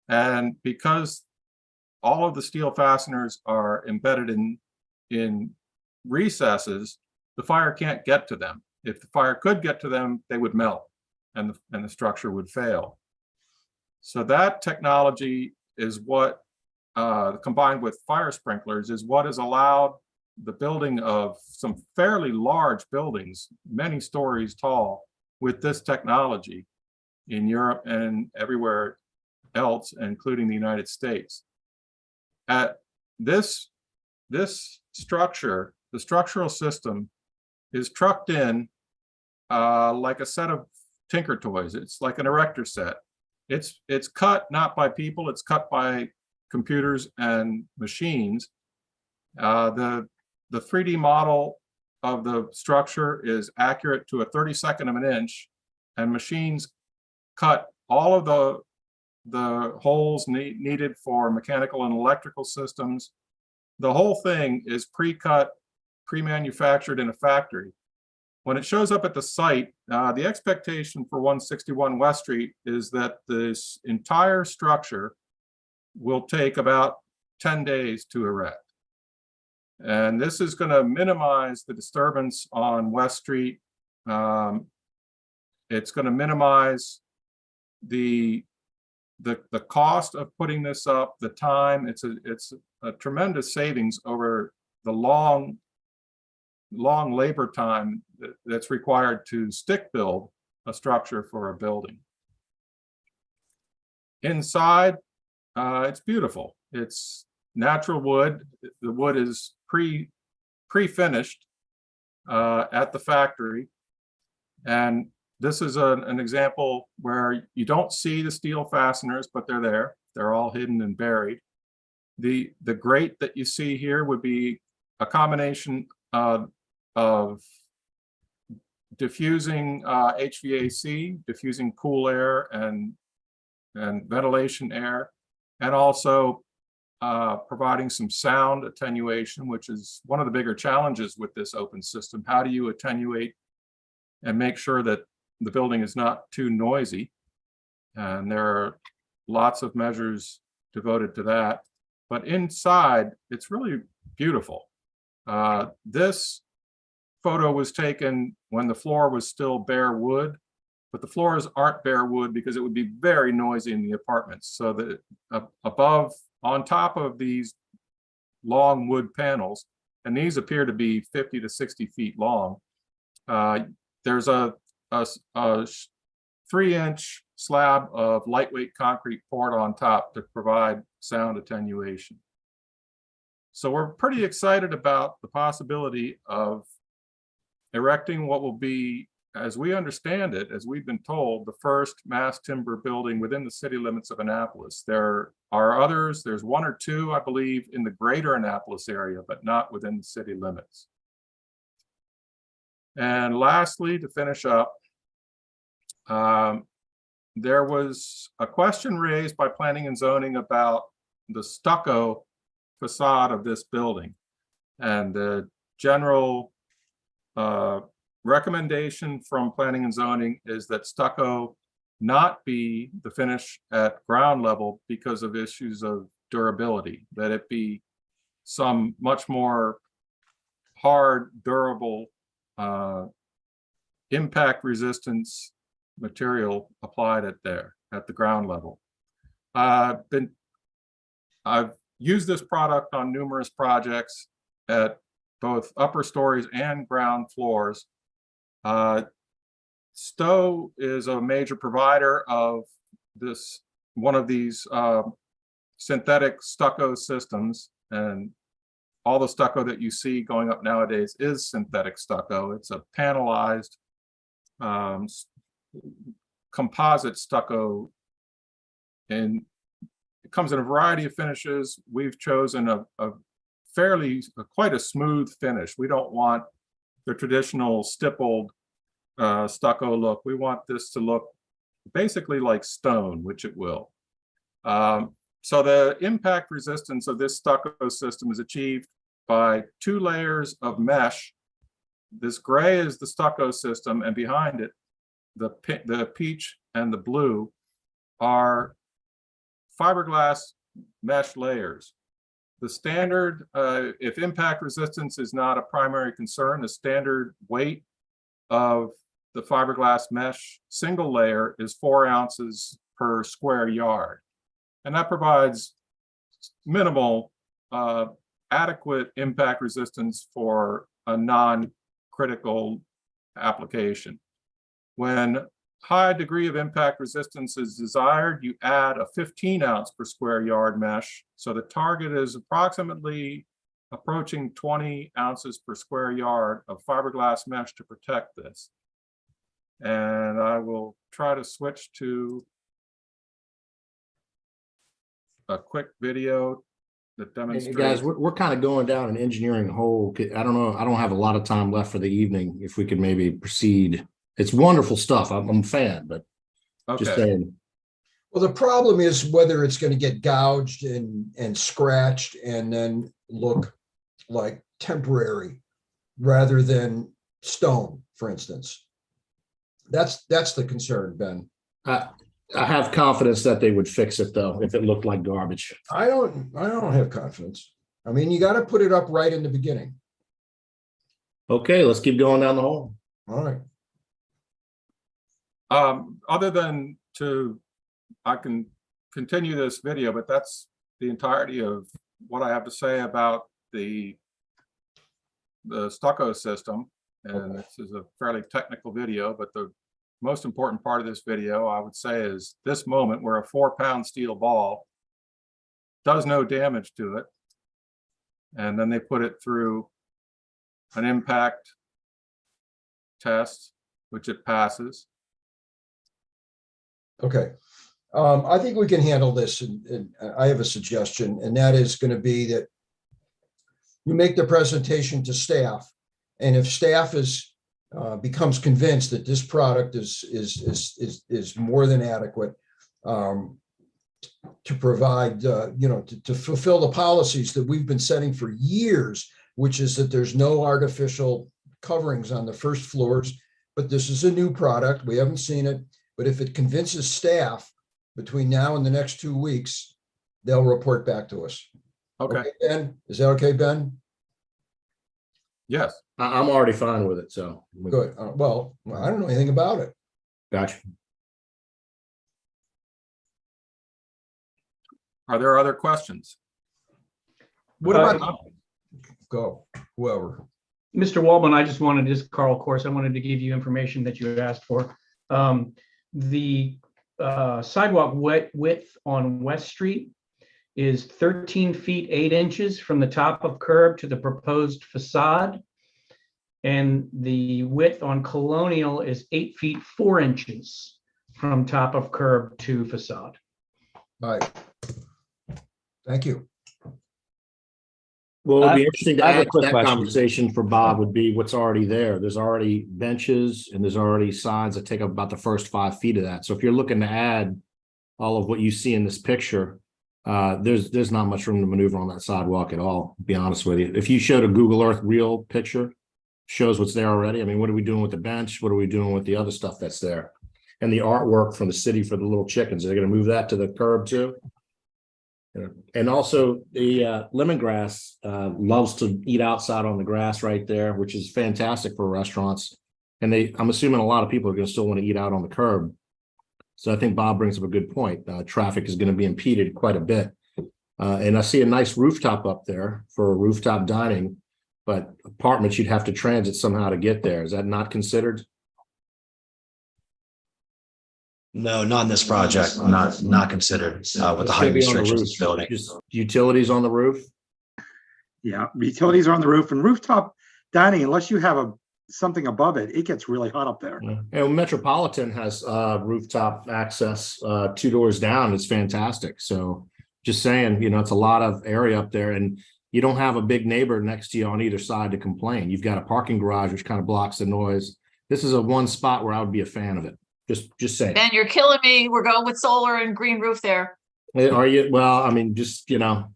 And because all of the steel fasteners are embedded in recesses, the fire can't get to them. If the fire could get to them, they would melt and the structure would fail. So that technology is what, combined with fire sprinklers, is what has allowed the building of some fairly large buildings, many stories tall, with this technology in Europe and everywhere else, including the United States. At this structure, the structural system is trucked in like a set of Tinker Toys. It's like an erector set. It's cut not by people, it's cut by computers and machines. The 3D model of the structure is accurate to a 32nd of an inch, and machines cut all of the holes needed for mechanical and electrical systems. The whole thing is pre-cut, pre-manufactured in a factory. When it shows up at the site, the expectation for 161 West Street is that this entire structure will take about 10 days to erect. And this is going to minimize the disturbance on West Street. It's going to minimize the cost of putting this up, the time. It's a tremendous savings over the long labor time that's required to stick build a structure for a building. Inside, it's beautiful. It's natural wood. The wood is pre-finished at the factory. And this is an example where you don't see the steel fasteners, but they're there. They're all hidden and buried. The grate that you see here would be a combination of diffusing HVAC, diffusing cool air and ventilation air, and also providing some sound attenuation, which is one of the bigger challenges with this open system. How do you attenuate and make sure that the building is not too noisy? And there are lots of measures devoted to that. But inside, it's really beautiful. This photo was taken when the floor was still bare wood, but the floors aren't bare wood because it would be very noisy in the apartments. So that above, on top of these long wood panels, and these appear to be 50 to 60 feet long, there's a 3-inch slab of lightweight concrete poured on top to provide sound attenuation. So we're pretty excited about the possibility of erecting what will be, as we understand it, as we've been told, the first mass timber building within the city limits of Annapolis. There are others. There's 1 or 2, I believe, in the greater Annapolis area, but not within the city limits. And lastly, to finish up, there was a question raised by planning and zoning about the stucco facade of this building. And the general recommendation from planning and zoning is that stucco not be the finish at ground level because of issues of durability, that it be some much more hard, durable, impact resistance material applied at the ground level. I've used this product on numerous projects at both upper stories and ground floors. Stowe is a major provider of one of these synthetic stucco systems, and all the stucco that you see going up nowadays is synthetic stucco. It's a panelized composite stucco, and it comes in a variety of finishes. We've chosen quite a smooth finish. We don't want the traditional stippled stucco look. We want this to look basically like stone, which it will. So the impact resistance of this stucco system is achieved by 2 layers of mesh. This gray is the stucco system, and behind it, the peach and the blue are fiberglass mesh layers. The standard, if impact resistance is not a primary concern, the standard weight of the fiberglass mesh single layer is 4 ounces per square yard. And that provides minimal, adequate impact resistance for a non-critical application. When high degree of impact resistance is desired, you add a 15 ounce per square yard mesh. So the target is approximately approaching 20 ounces per square yard of fiberglass mesh to protect this. And I will try to switch to a quick video that Hey, demonstrates. guys, we're kind of going down an engineering hole. I don't know. I don't have a lot of time left for the evening. If we could maybe proceed. It's wonderful stuff. I'm a fan, but just Okay. saying. Well, the problem is whether it's going to get gouged and scratched and then look like temporary rather than stone, for instance. That's the concern, Ben. I have confidence that they would fix it though, if it looked like garbage. I don't have confidence. I mean, you got to put it up right in the beginning. Okay, let's keep going down the hole. All right. Other than I can continue this video, but that's the entirety of what I have to say about the stucco system. And this is a fairly technical video, but the most important part of this video, I would say, is this moment where a 4-pound steel ball does no damage to it. And then they put it through an impact test, which it passes. Okay. I think we can handle this, and I have a suggestion, and that is going to be that you make the presentation to staff, and if staff becomes convinced that this product is more than adequate to provide, to fulfill the policies that we've been setting for years, which is that there's no artificial coverings on the first floors, but this is a new product. We haven't seen it, but if it convinces staff between now and the next 2 weeks, they'll report back to us. Okay. Ben, is that okay, Ben? Yes. I'm already fine with it, so. Good. Well, I don't know anything about it. Gotcha. Are there other questions? What about, go, whoever. Mr. Waldman, I just wanted, just Carl Course, I wanted to give you information that you had asked for. The sidewalk width on West Street is 13 feet 8 inches from the top of curb to the proposed facade. And the width on Colonial is 8 feet 4 inches from top of curb to facade. All right. Thank you. Well, it'd be interesting to I have a add to quick that question. conversation for Bob would be what's already there. There's already benches and there's already signs that take up about the first 5 feet of that. So if you're looking to add all of what you see in this picture, there's not much room to maneuver on that sidewalk at all, to be honest with you. If you showed a Google Earth real picture, shows what's there already. I mean, what are we doing with the bench? What are we doing with the other stuff that's there? And the artwork from the city for the little chickens, they're going to move that to the curb too. And also the lemongrass loves to eat outside on the grass right there, which is fantastic for restaurants. And I'm assuming a lot of people are going to still want to eat out on the curb. So I think Bob brings up a good point. Traffic is going to be impeded quite a bit. And I see a nice rooftop up there for rooftop dining, but apartments, you'd have to transit somehow to get there. Is that not considered? No, not in this project, not considered with the It's height gonna be on the restrictions roof. of the building. Just utilities on the roof? Yeah, utilities are on the roof and rooftop dining, unless you have something above it, it gets really hot up there. And Metropolitan has rooftop access 2 doors down. It's fantastic. So just saying, it's a lot of area up there and you don't have a big neighbor next to you on either side to complain. You've got a parking garage, which kind of blocks the noise. This is a one spot where I would be a fan of it. Just saying. Ben, you're killing me. We're going with solar and green roof there. Are you? Well, I mean, just, you can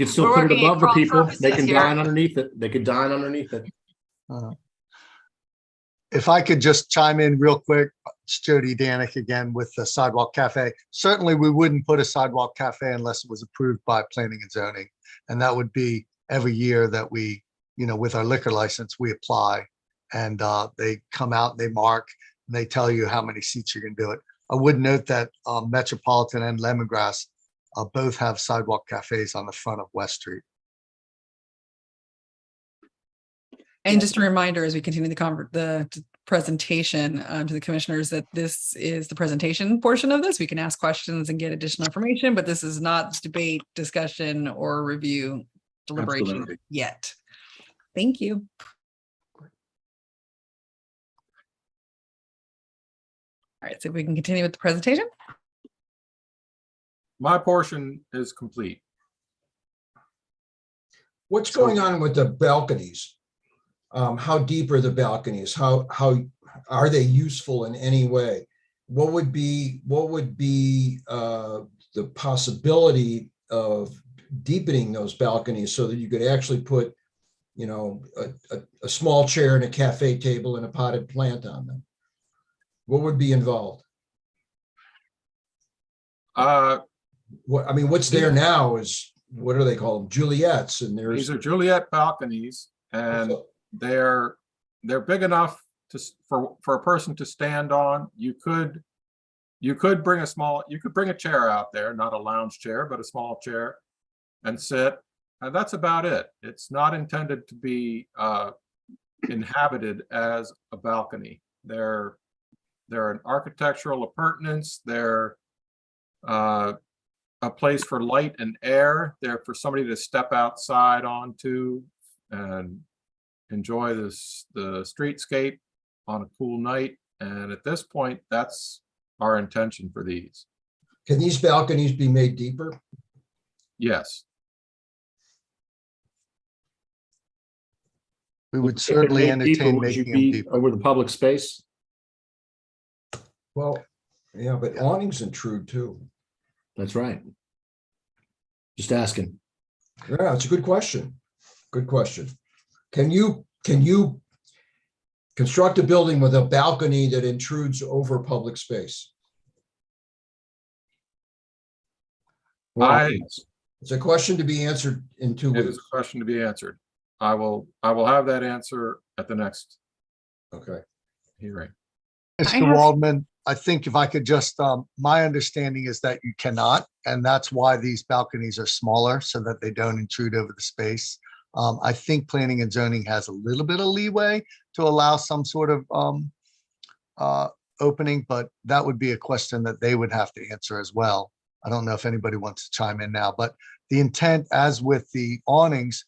still We're put it working above the at people. cross They can purposes dine here. underneath it. They could dine underneath it. If I could just chime in real quick, it's Jody Danik again with the Sidewalk Cafe. Certainly, we wouldn't put a Sidewalk Cafe unless it was approved by planning and zoning. And that would be every year that we, with our liquor license, we apply and they come out, they mark, and they tell you how many seats you're going to do it. I would note that Metropolitan and Lemongrass both have Sidewalk Cafes on the front of West Street. And just a reminder, as we continue the presentation to the commissioners, that this is the presentation portion of this. We can ask questions and get additional information, but this is not debate, discussion, or review deliberation Absolutely. yet. Thank you. All right, so we can continue with the presentation. My portion is complete. What's going on with the balconies? How deep are the balconies? How are they useful in any way? What would be the possibility of deepening those balconies so that you could actually put, a small chair and a cafe table and a potted plant on them? What would be involved? What's there now is, what do they call them? Juliet's, and there's. These are Juliet balconies, and they're big enough for a person to stand on. You could bring a chair out there, not a lounge chair, but a small chair, and sit. And that's about it. It's not intended to be inhabited as a balcony. They're an architectural appurtenance. They're a place for light and air. They're for somebody to step outside onto and enjoy the streetscape on a cool night. And at this point, that's our intention for these. Can these balconies be made deeper? Yes. We would If they're certainly made deeper, entertain would you making them be deeper. over the public space? Well, yeah, but awnings intrude too. That's right. Just asking. Yeah, it's a good question. Good question. Can you construct a building with a balcony that intrudes over public space? It's a question to be answered in 2 It weeks. is a question to be answered. I will have that answer at the next Okay. hearing. Mr. have- Waldman, I think if I could just, my understanding is that you cannot, and that's why these balconies are smaller so that they don't intrude over the space. I think planning and zoning has a little bit of leeway to allow some sort of opening, but that would be a question that they would have to answer as well. I don't know if anybody wants to chime in now, but the intent, as with the awnings,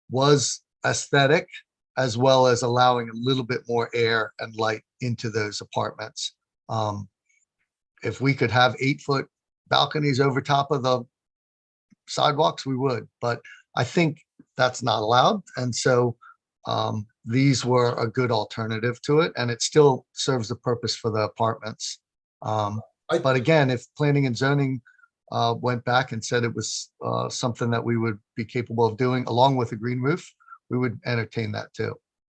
was aesthetic, as well as allowing a little bit more air and light into those apartments. If we could have 8-foot balconies over top of the sidewalks, we would, but I think that's not allowed. And so these were a good alternative to it, and it still serves the purpose for the apartments. But again, if planning and zoning went back and said it was something that we would be capable of doing along with a green roof, we would entertain that too.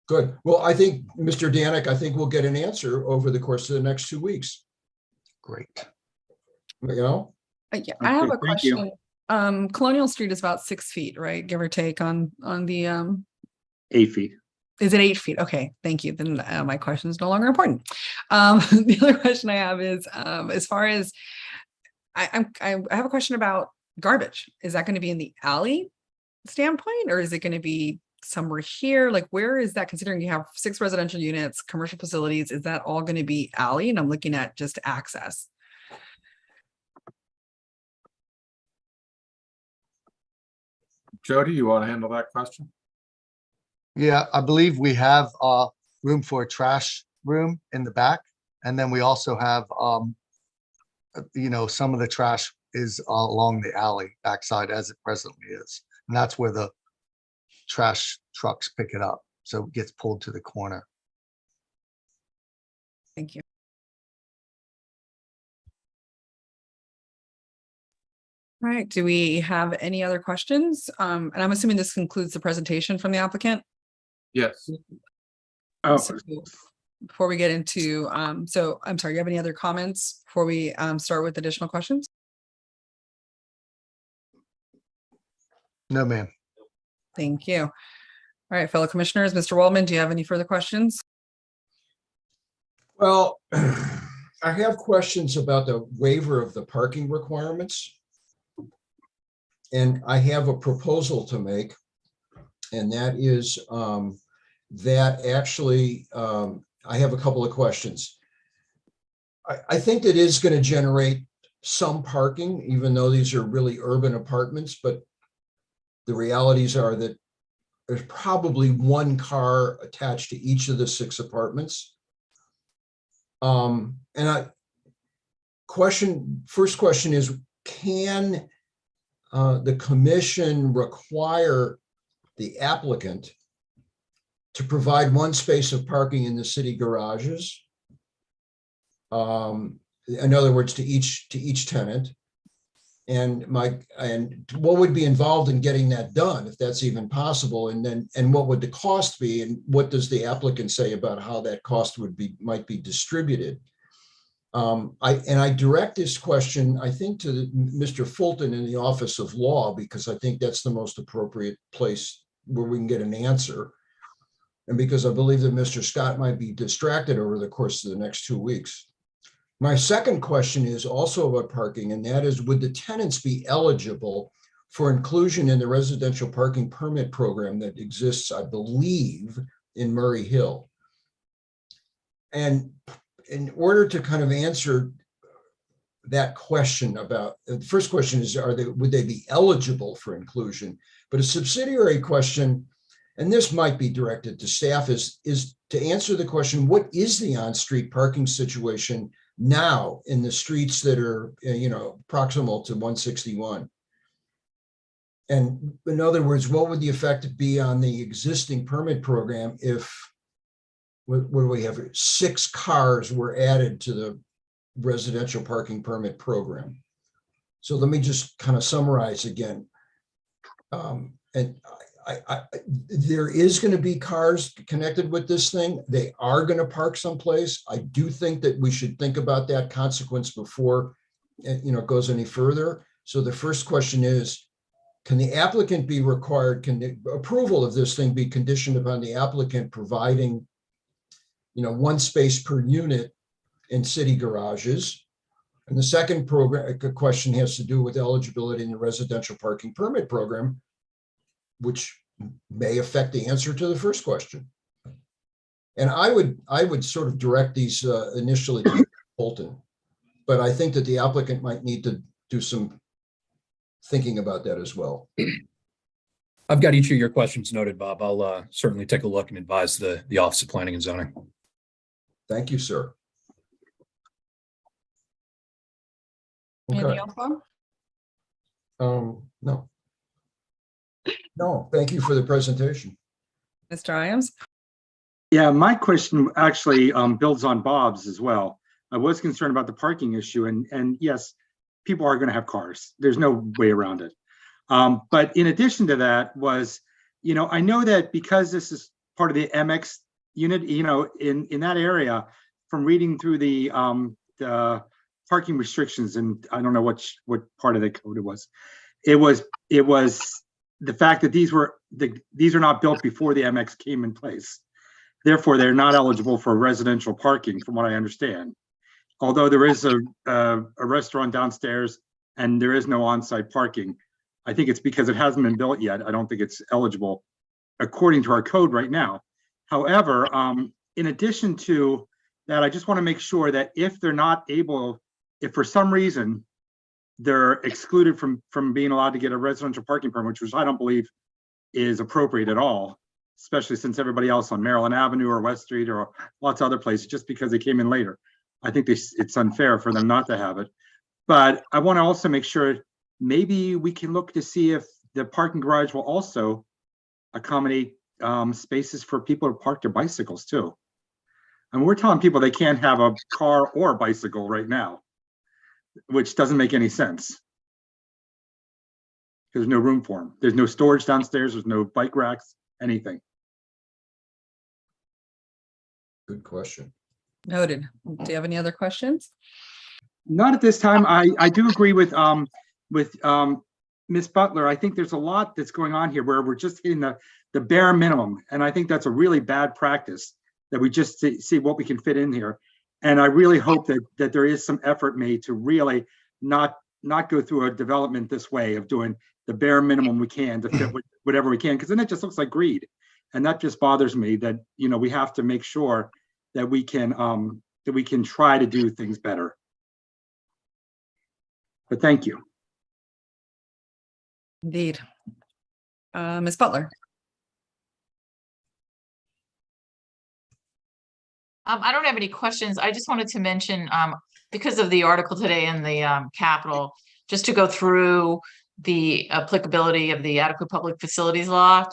Good. Well, I think, Mr. Danik, I think we'll get an answer over the course of the next 2 weeks. Great. You know? Yeah, I have Okay, a thank you. question. Colonial Street is about 6 feet, right? Give or take on the 8 feet. Is it 8 feet? Okay, thank you. Then my question is no longer important. The other question I have is, as far as I have a question about garbage. Is that going to be in the alley standpoint, or is it going to be somewhere here? Like, where is that? Considering you have 6 residential units, commercial facilities, is that all going to be alley? And I'm looking at just access. Jody, you want to handle that question? Yeah, I believe we have room for a trash room in the back. And then we also have, some of the trash is along the alley backside as it presently is. And that's where the trash trucks pick it up. So it gets pulled to the corner. Thank you. All right, do we have any other questions? And I'm assuming this concludes the presentation from the applicant. Yes. Oh, So before we get into, so I'm sorry, you have any other comments before we start with additional questions? No, ma'am. Thank you. All right, fellow commissioners, Mr. Waldman, do you have any further questions? Well, I have questions about the waiver of the parking requirements. And I have a proposal to make. And that is that actually, I have a couple of questions. I think that is going to generate some parking, even though these are really urban apartments, but the realities are that there's probably one car attached to each of the 6 apartments. First question is, can the commission require the applicant to provide 1 space of parking in the city garages? In other words, to each tenant. And what would be involved in getting that done, if that's even possible? And what would the cost be? And what does the applicant say about how that cost might be distributed? I direct this question, I think, to Mr. Fulton in the Office of Law, because I think that's the most appropriate place where we can get an answer. And because I believe that Mr. Scott might be distracted over the course of the next 2 weeks. My second question is also about parking, and that is, would the tenants be eligible for inclusion in the residential parking permit program that exists, I believe, in Murray Hill? And in order to kind of answer that question about, the first question is, would they be eligible for inclusion? But a subsidiary question, and this might be directed to staff, is to answer the question, what is the on-street parking situation now in the streets that are, proximal to 161? And in other words, what would the effect be on the existing permit program if, what do we have, 6 cars were added to the residential parking permit program? So let me just kind of summarize again. And there is going to be cars connected with this thing. They are going to park someplace. I do think that we should think about that consequence before it goes any further. So the first question is, can the applicant be required, can the approval of this thing be conditioned upon the applicant providing 1 space per unit in city garages? And the second question has to do with eligibility in the residential parking permit program, which may affect the answer to the first question. And I would sort of direct these initially to Bolton, but I think that the applicant might need to do some thinking about that as well. I've got each of your questions noted, Bob. I'll certainly take a look and advise the Office of Planning and Zoning. Thank you, sir. Anything Okay. else, Bob? No, thank you for the presentation. Mr. Iams? Yeah, my question actually builds on Bob's as well. I was concerned about the parking issue, and yes, people are going to have cars. There's no way around it. But in addition to that was, I know that because this is part of the MX unit, in that area, from reading through the parking restrictions, and I don't know what part of the code it was. It was the fact that these are not built before the MX came in place. Therefore, they're not eligible for residential parking, from what I understand. Although there is a restaurant downstairs and there is no on-site parking, I think it's because it hasn't been built yet. I don't think it's eligible according to our code right now. However, in addition to that, I just want to make sure that if they're not able, if for some reason they're excluded from being allowed to get a residential parking permit, which I don't believe is appropriate at all, especially since everybody else on Maryland Avenue or West Street or lots of other places, just because they came in later. I think it's unfair for them not to have it. But I want to also make sure maybe we can look to see if the parking garage will also accommodate spaces for people to park their bicycles too. And we're telling people they can't have a car or a bicycle right now, which doesn't make any sense. There's no room for them. There's no storage downstairs. There's no bike racks, anything. Good question. Noted. Do you have any other questions? Not at this time. I do agree with Ms. Butler. I think there's a lot that's going on here where we're just hitting the bare minimum. And I think that's a really bad practice, that we just see what we can fit in here. And I really hope that there is some effort made to really not go through a development this way of doing the bare minimum we can to fit whatever we can, because then it just looks like greed. And that just bothers me, that we have to make sure that we can try to do things better. But thank you. Indeed. Ms. Butler? I don't have any questions. I just wanted to mention, because of the article today in the Capitol, just to go through the applicability of the adequate public facilities law.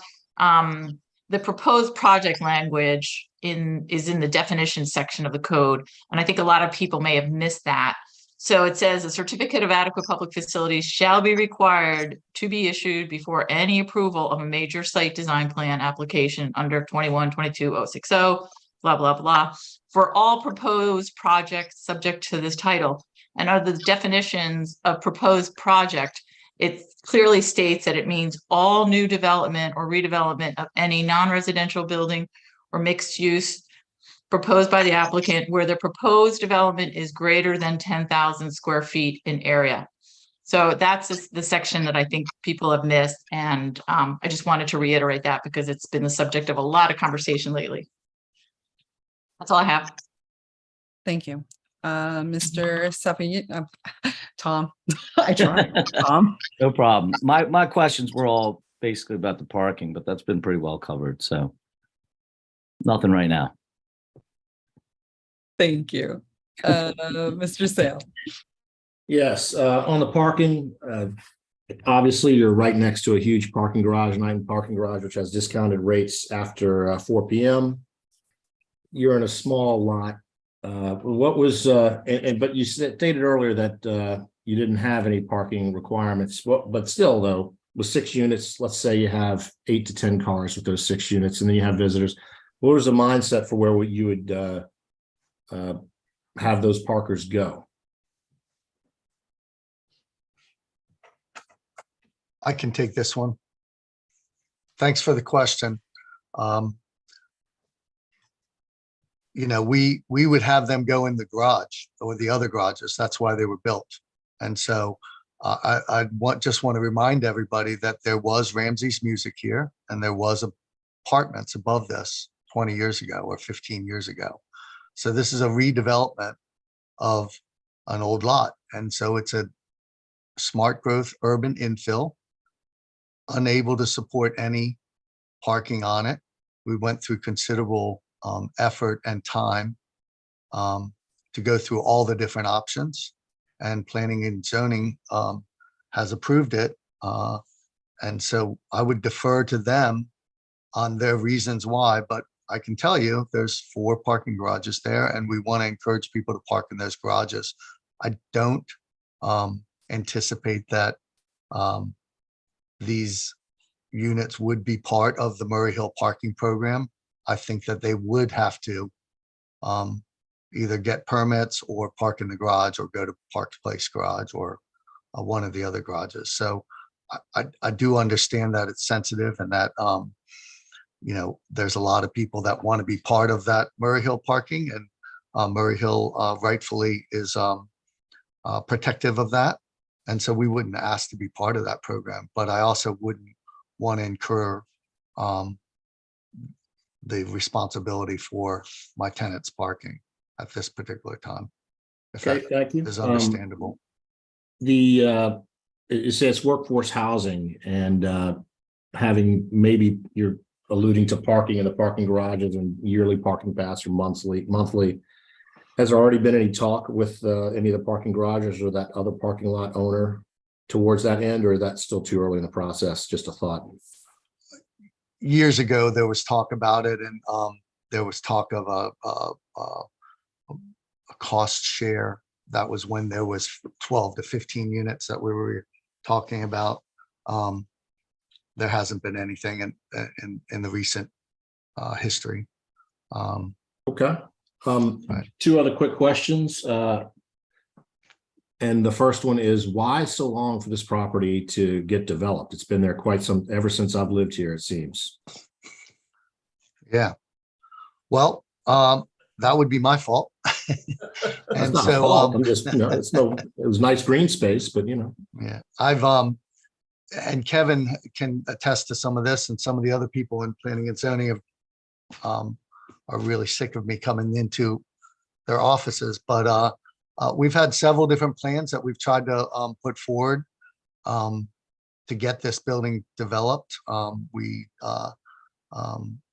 The proposed project language is in the definition section of the code. And I think a lot of people may have missed that. So it says a certificate of adequate public facilities shall be required to be issued before any approval of a major site design plan application under 21-22-060, blah, blah, blah, for all proposed projects subject to this title. And under the definitions of proposed project, it clearly states that it means all new development or redevelopment of any non-residential building or mixed use proposed by the applicant where the proposed development is greater than 10,000 square feet in area. So that's the section that I think people have missed. And I just wanted to reiterate that because it's been the subject of a lot of conversation lately. That's all I have. Thank you. Mr. Safi, Tom, I tried. Tom? No problem. My questions were all basically about the parking, but that's been pretty well covered, so nothing right now. Thank you. Mr. Sale. Yes, on the parking, obviously you're right next to a huge parking garage, 9 parking garage, which has discounted rates after 4 p.m. You're in a small lot. What was, but you stated earlier that you didn't have any parking requirements, but still though, with 6 units, let's say you have 8 to 10 cars with those 6 units, and then you have visitors. What was the mindset for where you would have those parkers go? I can take this one. Thanks for the question. You know, we would have them go in the garage or the other garages. That's why they were built. And so I just want to remind everybody that there was Ramsey's Music here, and there was apartments above this 20 years ago or 15 years ago. So this is a redevelopment of an old lot. And so it's a smart growth urban infill, unable to support any parking on it. We went through considerable effort and time to go through all the different options, and planning and zoning has approved it. And so I would defer to them on their reasons why, but I can tell you there's 4 parking garages there, and we want to encourage people to park in those garages. I don't anticipate that these units would be part of the Murray Hill parking program. I think that they would have to either get permits or park in the garage or go to Parks Place garage or one of the other garages. So I do understand that it's sensitive, and that you know, there's a lot of people that want to be part of that Murray Hill parking, and Murray Hill rightfully is protective of that. And so we wouldn't ask to be part of that program, but I also wouldn't want to incur the responsibility for my tenants parking at this particular time. If Okay, that thank you. is understandable. It says workforce housing, and having, maybe you're alluding to parking in the parking garages and yearly parking pass or monthly. Has there already been any talk with any of the parking garages or that other parking lot owner towards that end, or is that still too early in the process? Just a thought. Years ago, there was talk about it, and there was talk of a cost share. That was when there was 12 to 15 units that we were talking about. There hasn't been anything in the recent history. Okay. Right. 2 other quick questions. And the first one is, why so long for this property to get developed? It's been there ever since I've lived here, it seems. Yeah. Well, that would be my fault. That's not a fault. I'm just, you know, it was nice green space, but you know. Yeah, I've and Kevin can attest to some of this, and some of the other people in planning and zoning have are really sick of me coming into their offices, but we've had several different plans that we've tried to put forward to get this building developed. We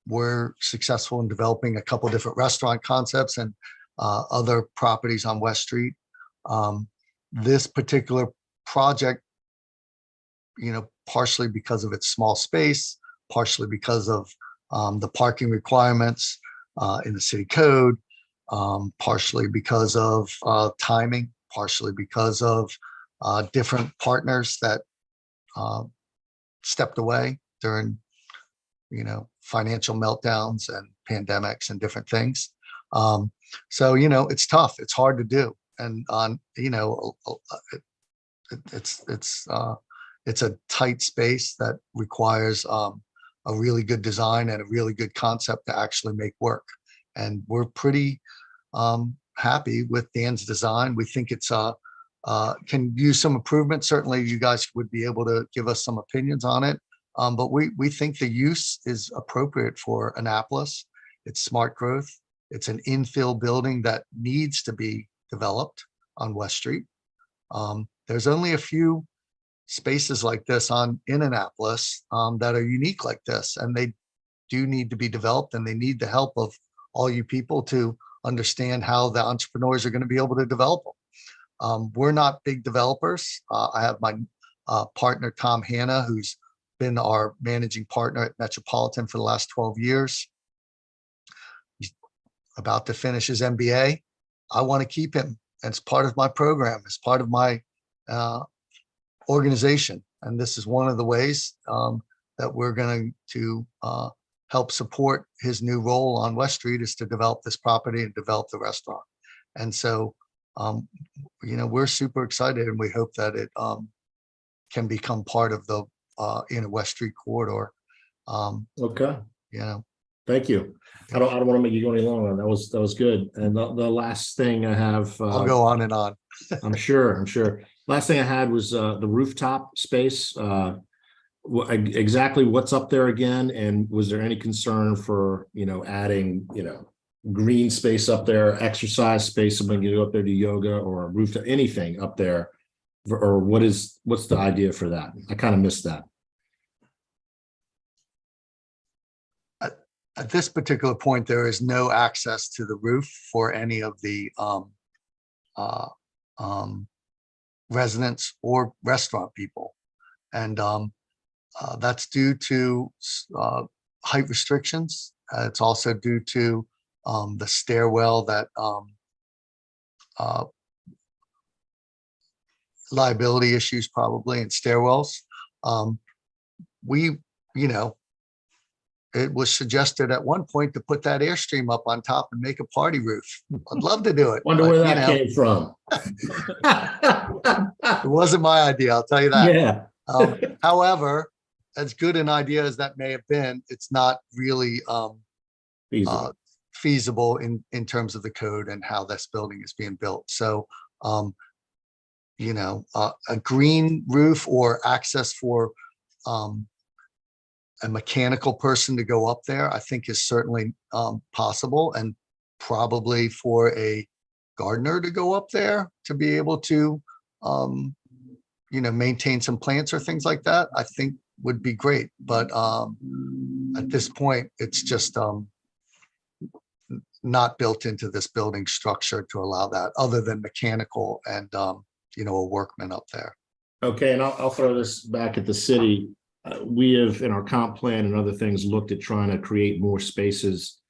were successful in developing a couple different restaurant concepts and other properties on West Street. This particular project, you know, partially because of its small space, partially because of the parking requirements in the city code, partially because of timing, partially because of different partners that stepped away during, you know, financial meltdowns and pandemics and different things. So, you know, it's tough. It's hard to do. And you know, it's a tight space that requires a really good design and a really good concept to actually make work. And we're pretty happy with Dan's design. We think it's can use some improvement. Certainly you guys would be able to give us some opinions on it. But we think the use is appropriate for Annapolis. It's smart growth. It's an infill building that needs to be developed on West Street. There's only a few spaces like this in Annapolis that are unique like this, and they do need to be developed, and they need the help of all you people to understand how the entrepreneurs are going to be able to develop them. We're not big developers. I have my partner, Tom Hanna, who's been our managing partner at Metropolitan for the last 12 years. He's about to finish his MBA. I want to keep him as part of my program, as part of my organization. And this is one of the ways that we're going to help support his new role on West Street, is to develop this property and develop the restaurant. And so, we're super excited, and we hope that it can become part of the West Street corridor. Okay. Thank you. I don't want to make you go any longer. That was good. And the last thing I have, I'll go on and on. I'm sure. Last thing I had was the rooftop space. Exactly what's up there again? And was there any concern for, adding, green space up there, exercise space, someone can go up there, do yoga or rooftop, anything up there? Or what's the idea for that? I kind of missed that. At this particular point, there is no access to the roof for any of the residents or restaurant people. And that's due to height restrictions. It's also due to the stairwell that liability issues probably in stairwells. It was suggested at one point to put that Airstream up on top and make a party roof. I'd love to do it. Wonder where that came from. It wasn't my idea, I'll tell you that. Yeah. However, as good an idea as that may have been, it's not really feasible in terms of the code and how this building is being built. So, a green roof or access for a mechanical person to go up there, I think is certainly possible, and probably for a gardener to go up there to be able to, maintain some plants or things like that, I think would be great. But at this point, it's just not built into this building structure to allow that, other than mechanical and, a workman up there. Okay, and I'll throw this back at the city. We have, in our comp plan and other things, looked at trying to create more spaces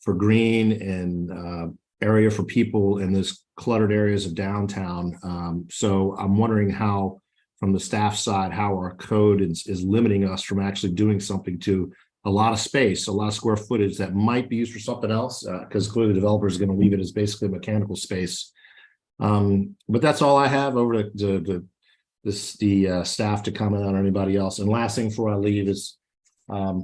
for green and area for people in those cluttered areas of downtown. So I'm wondering how, from the staff side, how our code is limiting us from actually doing something to a lot of space, a lot of square footage that might be used for something else, because clearly the developer is going to leave it as basically mechanical space. But that's all I have. Over to the staff to comment on anybody else. And last thing before I leave is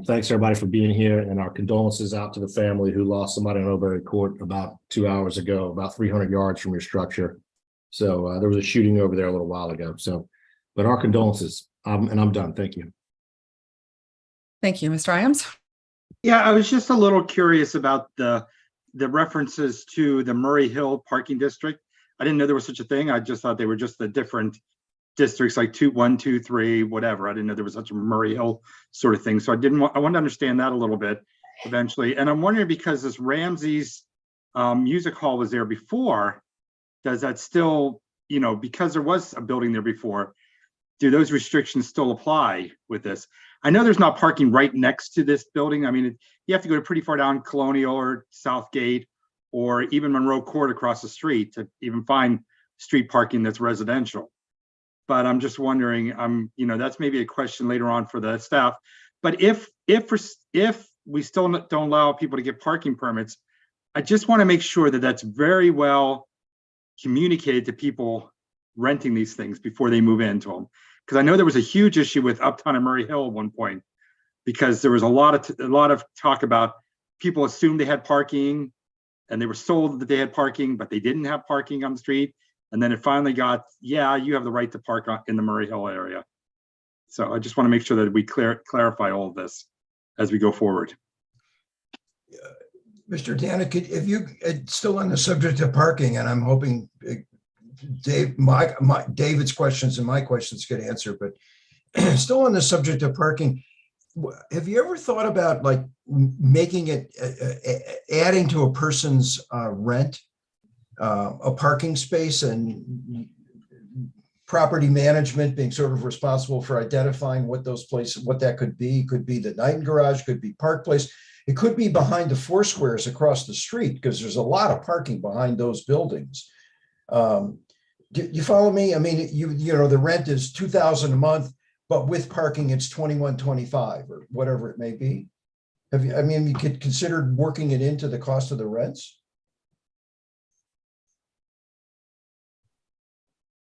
thanks everybody for being here, and our condolences out to the family who lost somebody in Oberry Court about 2 hours ago, about 300 yards from your structure. So there was a shooting over there a little while ago. So, but our condolences, and I'm done. Thank you. Thank you, Mr. Iams. Yeah, I was just a little curious about the references to the Murray Hill Parking District. I didn't know there was such a thing. I just thought they were just the different districts, like 2, 1, 2, 3, whatever. I didn't know there was such a Murray Hill sort of thing. So I wanted to understand that a little bit eventually. And I'm wondering, because this Ramsey's Music Hall was there before, does that still, because there was a building there before, do those restrictions still apply with this? I know there's not parking right next to this building. I mean, you have to go pretty far down Colonial or Southgate or even Monroe Court across the street to even find street parking that's residential. But I'm just wondering, that's maybe a question later on for the staff. But if we still don't allow people to get parking permits, I just want to make sure that that's very well communicated to people renting these things before they move into them. Because I know there was a huge issue with Uptown and Murray Hill at one point, because there was a lot of talk about people assumed they had parking and they were sold that they had parking, but they didn't have parking on the street. And then it finally got, yeah, you have the right to park in the Murray Hill area. So I just want to make sure that we clarify all of this as we go forward. Mr. Danik, if you, still on the subject of parking, and I'm hoping David's questions and my questions get answered, but still on the subject of parking, have you ever thought about like making it, adding to a person's rent, a parking space, and property management being sort of responsible for identifying what those places, what that could be? Could be the Knighton Garage, could be Park Place. It could be behind the Four Squares across the street, because there's a lot of parking behind those buildings. Do you follow me? I mean, you know, the rent is $2,000 a month, but with parking, it's $21.25 or whatever it may be. Have you, I mean, you could consider working it into the cost of the rents?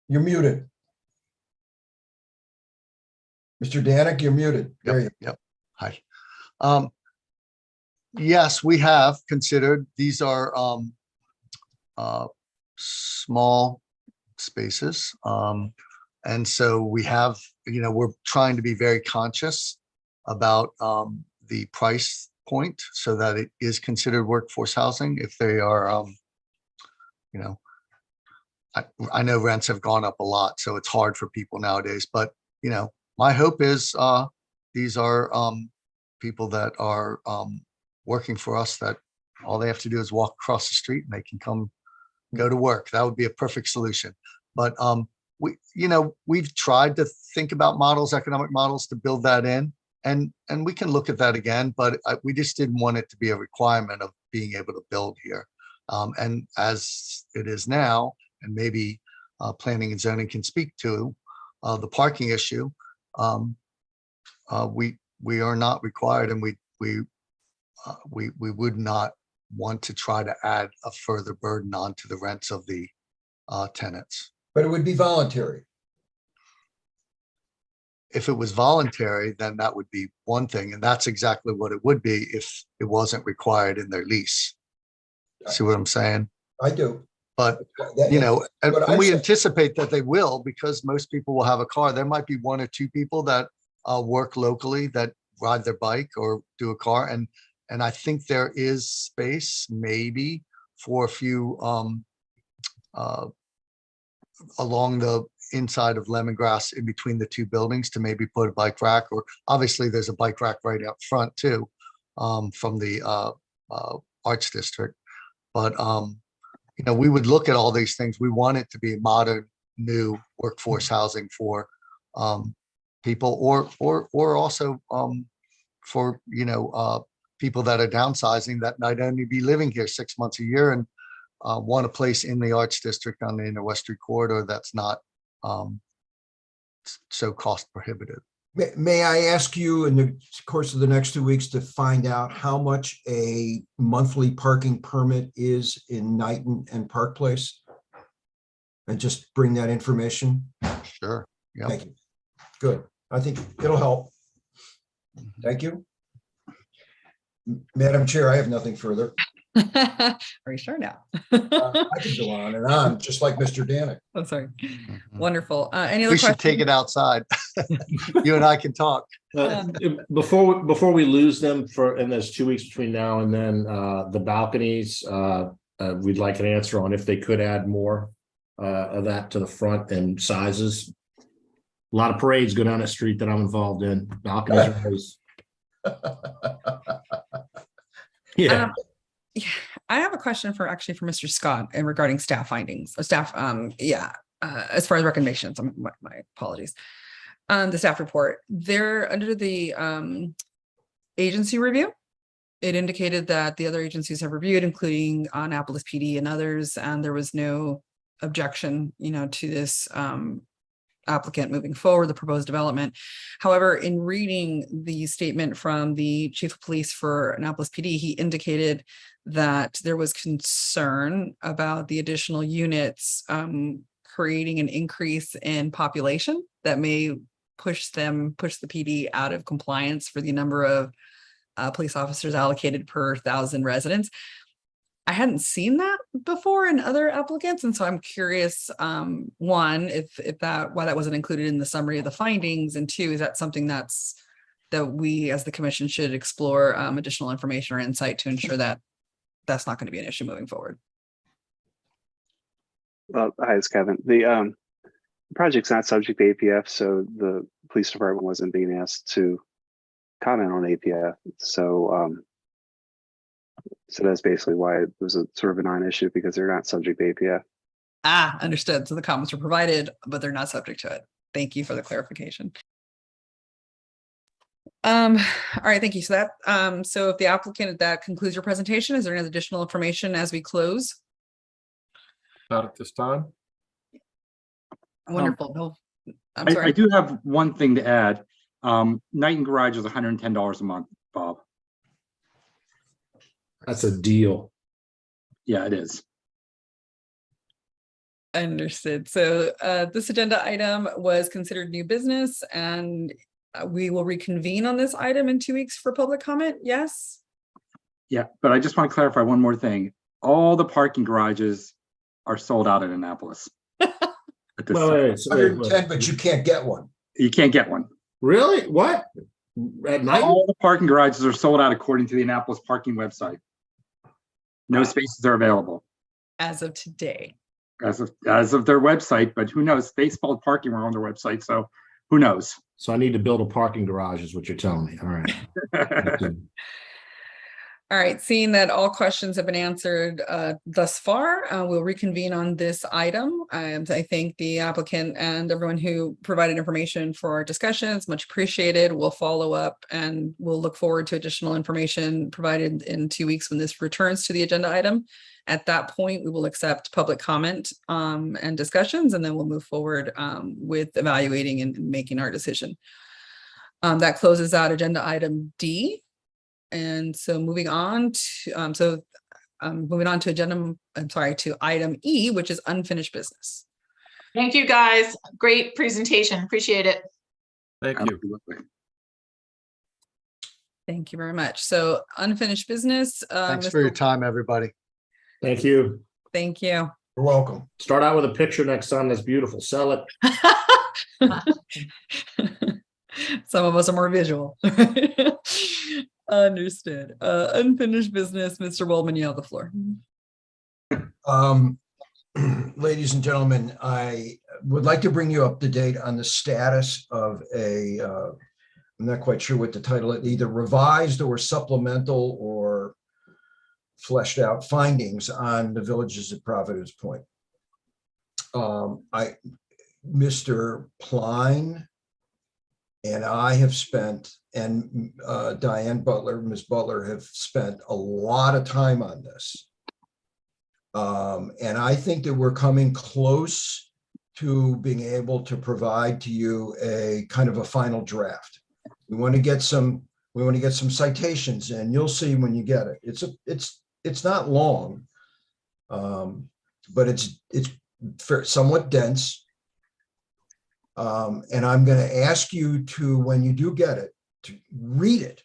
You're muted. Mr. Danik, you're muted. There you Yep. Hi. Yes, we have considered, these are small spaces. And so we have, you know, we're trying to be very conscious about the price point so that it is considered workforce housing if they are, you know, I know rents have gone up a lot, so it's hard for people nowadays, but, you know, my hope is these are people that are working for us, that all they have to do is walk across the street and they can come go to work. That would be a perfect solution. But we, you know, we've tried to think about models, economic models, to build that in, and we can look at that again, but we just didn't want it to be a requirement of being able to build here. And as it is now, and maybe planning and zoning can speak to the parking issue, we are not required, and we would not want to try to add a further burden onto the rents of the tenants. But it would be voluntary. If it was voluntary, then that would be one thing, and that's exactly what it would be if it wasn't required in their lease. See what I'm saying? I do. But, you know, and we anticipate that they will, because most people will have a car. There might be one or two people that work locally that ride their bike or do a car. And I think there is space maybe for a few along the inside of Lemongrass in between the two buildings to maybe put a bike rack, or obviously there's a bike rack right out front too, from the Arts District. But, you know, we would look at all these things. We want it to be modern, new workforce housing for people, or also for, you know, people that are downsizing that might only be living here 6 months a year and want a place in the Arts District on the Inner West Street corridor that's not so cost prohibitive. May I ask you in the course of the next 2 weeks to find out how much a monthly parking permit is in Knighton and Park Place? And just bring that information? Sure. Yeah. Thank you. Good. I think it'll help. Thank you. Madam Chair, I have nothing further. Are you sure now? I could go on and on, just like Mr. Danik. Oh, sorry. Wonderful. Any other We should take it outside. You and I can talk. Before we lose them and there's 2 weeks between now and then, the balconies, we'd like an answer on if they could add more of that to the front and sizes. A lot of parades go down that street that I'm involved in. Balconies are always. Yeah. I have a question for Mr. Scott and regarding staff findings, staff, as far as recommendations, my apologies. The staff report, they're under the agency review. It indicated that the other agencies have reviewed, including Annapolis PD and others, and there was no objection, you know, to this applicant moving forward, the proposed development. However, in reading the statement from the chief of police for Annapolis PD, he indicated that there was concern about the additional units creating an increase in population that may push the PD out of compliance for the number of police officers allocated per 1,000 residents. I hadn't seen that before in other applicants, and so I'm curious, one, if why that wasn't included in the summary of the findings, and two, is that something that we as the commission should explore additional information or insight to ensure that that's not going to be an issue moving forward. Well, hi, it's Kevin. The project's not subject to APF, so the police department wasn't being asked to comment on APF. So that's basically why it was a sort of a non-issue, because they're not subject to APF. Ah, understood. So the comments were provided, but they're not subject to it. Thank you for the clarification. All right, thank you. So that, so if the applicant, that concludes your presentation, is there any additional information as we close? Not at this time. Wonderful. No, I'm I sorry. do have one thing to add. Night and Garage is $110 a month, Bob. That's a deal. Yeah, it is. Understood. So this agenda item was considered new business, and we will reconvene on this item in 2 weeks for public comment. Yes. Yeah, but I just want to clarify one more thing. All the parking garages are sold out in Annapolis. At this time. Wait, 110, but you can't get one. You can't get one. Really? What? At night? All the parking garages are sold out according to the Annapolis parking website. No spaces are available As of today. as of their website, but who knows? They spelled parking wrong on their website, so who knows? So I need to build a parking garage is what you're telling me. All right. All right, seeing that all questions have been answered thus far, we'll reconvene on this item. I thank the applicant and everyone who provided information for our discussions. Much appreciated. We'll follow up and we'll look forward to additional information provided in 2 weeks when this returns to the agenda item. At that point, we will accept public comment and discussions, and then we'll move forward with evaluating and making our decision. That closes out agenda item D. And so moving on to to item E, which is unfinished business. Thank you, guys. Great presentation. Appreciate it. Thank you. Thank you very much. So unfinished business. Thanks for your time, everybody. Thank you. Thank you. You're welcome. Start out with a picture next time that's beautiful. Sell it. Some of us are more visual. Understood. Unfinished business, Mr. Waldman, you have the floor. Ladies and gentlemen, I would like to bring you up to date on the status of I'm not quite sure what the title is, either revised or supplemental or fleshed out findings on the villages at Providence Point. Mr. Pline and I have spent, and Diane Butler, Ms. Butler, have spent a lot of time on this. And I think that we're coming close to being able to provide to you a kind of a final draft. We want to get some citations, and you'll see when you get it. It's not long, but it's somewhat dense. And I'm going to ask you to, when you do get it, to read it.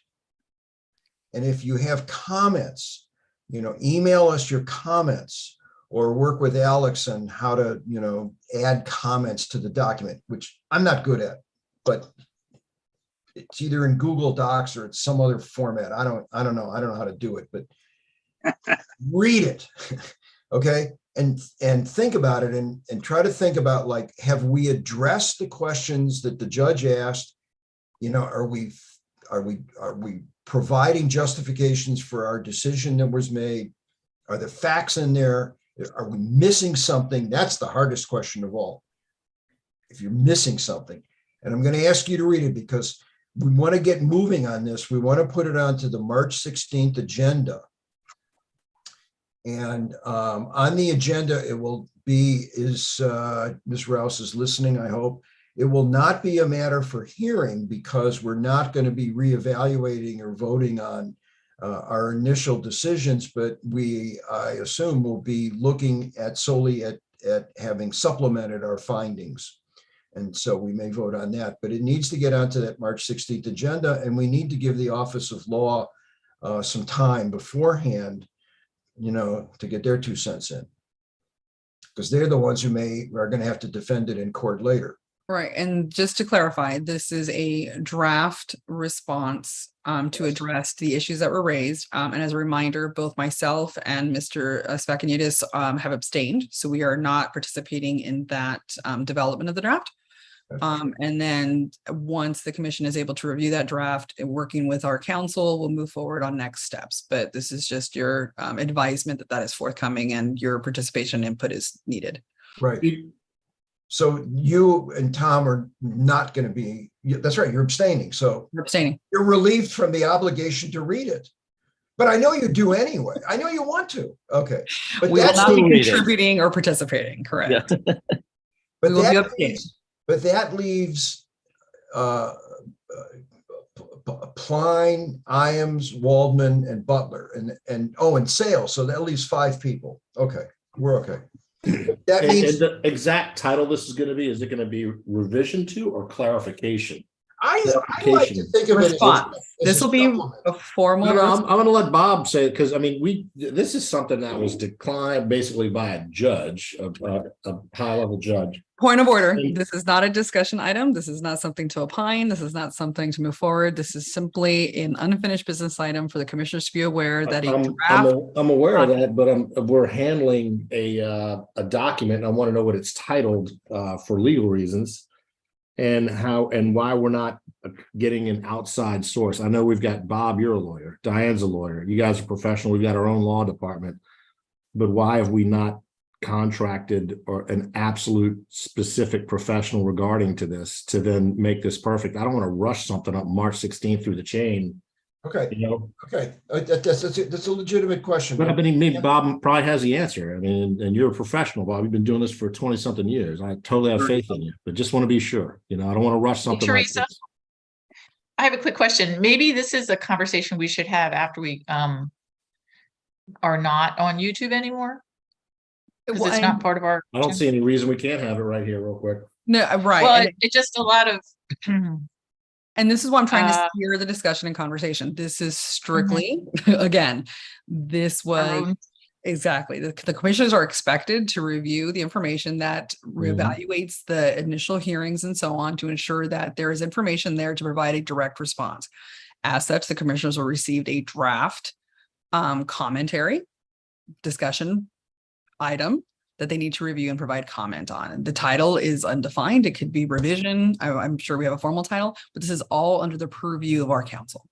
And if you have comments, email us your comments or work with Alex on how to, add comments to the document, which I'm not good at, but it's either in Google Docs or it's some other format. I don't know. I don't know how to do it, but read it. Okay. And think about it and try to think about, like, have we addressed the questions that the judge asked? Are we providing justifications for our decision that was made? Are the facts in there? Are we missing something? That's the hardest question of all. If you're missing something, and I'm going to ask you to read it because we want to get moving on this. We want to put it onto the March 16th agenda. And on the agenda, it will be, Ms. Rouse is listening, I hope. It will not be a matter for hearing because we're not going to be reevaluating or voting on our initial decisions, but I assume, will be looking solely at having supplemented our findings. And so we may vote on that, but it needs to get onto that March 16th agenda, and we need to give the Office of Law some time beforehand, to get their 2 cents in, because they're the ones who are going to have to defend it in court later. Right, and just to clarify, this is a draft response to address the issues that were raised. And as a reminder, both myself and Mr. Spakanitis have abstained, so we are not participating in that development of the draft. And then once the commission is able to review that draft and working with our council, we'll move forward on next steps. But this is just your advisement that that is forthcoming and your participation input is needed. Right. So you and Tom are not going to be, that's right, you're abstaining. So You're abstaining. you're relieved from the obligation to read it. But I know you do anyway. I know you want to. Okay. But We will that's not be still reading. contributing or participating, correct? Yeah. But We will be that abstaining. that leaves Pline, Iams, Waldman, and Butler, and Sale. So that leaves 5 people. Okay, we're okay. That And means the exact title this is going to be, is it going to be revision to or clarification? I like to think of it as Response. a This will be supplement. a formal. No, I'm going to let Bob say it because I mean, this is something that was declined basically by a judge, a high level judge. Point of order. Mm. This is not a discussion item. This is not something to opine. This is not something to move forward. This is simply an unfinished business item for the commissioners to be aware that a draft. I'm aware of that, but we're handling a document and I want to know what it's titled for legal reasons and how and why we're not getting an outside source. I know we've got Bob, you're a lawyer, Diane's a lawyer, you guys are professional, we've got our own law department, but why have we not contracted or an absolute specific professional regarding to this to then make this perfect? I don't want to rush something up March 16th through the chain. Okay, You know, okay, that's a legitimate question. but I mean, maybe Bob probably has the answer. I mean, and you're a professional, Bob. You've been doing this for 20 something years. I totally have faith in you, but just want to be sure. You know, I don't want to rush something like Teresa? this. I have a quick question. Maybe this is a conversation we should have after we are not on YouTube anymore. Because it's not part of our. I don't see any reason we can't have it right here real quick. No, right. Well, And- it just a lot of. And this is why I'm trying to Uh, steer the discussion and conversation. This is strictly, again, this was own- exactly, the commissioners are expected to review the information that reevaluates the initial hearings and so on to ensure that there is information there to provide a direct response. As such, the commissioners will receive a draft commentary discussion item that they need to review and provide comment on. And the title is undefined. It could be revision. I'm sure we have a formal title, but this is all under the purview of our council.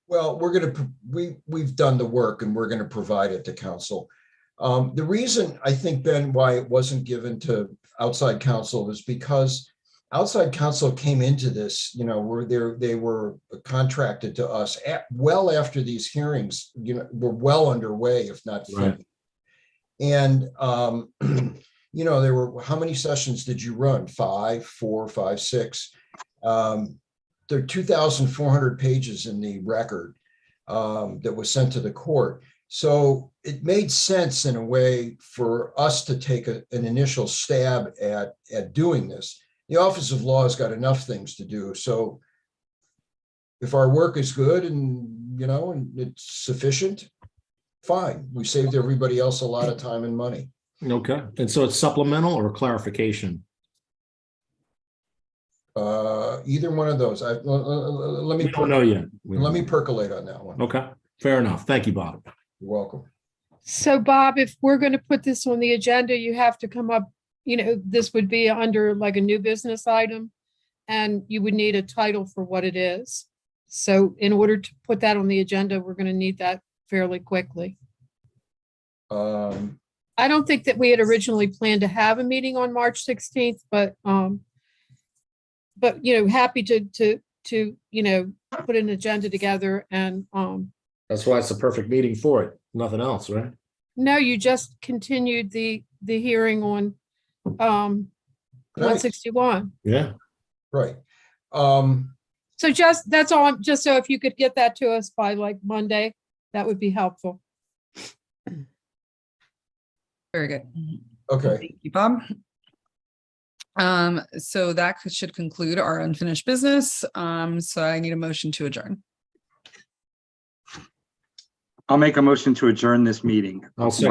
Well, we've done the work and we're going to provide it to council. The reason I think, Ben, why it wasn't given to outside counsel is because outside counsel came into this, you know, they were contracted to us well after these hearings, you know, were well underway, if not Right. finished. And, you know, there were, how many sessions did you run? 5, 4, 5, 6. There are 2,400 pages in the record that was sent to the court. So it made sense in a way for us to take an initial stab at doing this. The Office of Law has got enough things to do. So if our work is good and, you know, and it's sufficient, fine. We saved everybody else a lot of time and money. Okay. And so it's supplemental or clarification? Either one of those. Let We me don't know yet. let me percolate on that one. Okay. Fair enough. Thank you, Bob. You're welcome. So Bob, if we're going to put this on the agenda, you have to come up, you know, this would be under like a new business item and you would need a title for what it is. So in order to put that on the agenda, we're going to need that fairly quickly. I don't think that we had originally planned to have a meeting on March 16th, but you know, happy to you know, put an agenda together and That's why it's the perfect meeting for it. Nothing else, right? no, you just continued the hearing on 161. Yeah. Right. So just, that's all, just so if you could get that to us by like Monday, that would be helpful. Very good. Okay. Thank you, Bob. So that should conclude our unfinished business. So I need a motion to adjourn. I'll make a motion to adjourn this meeting. I'll second.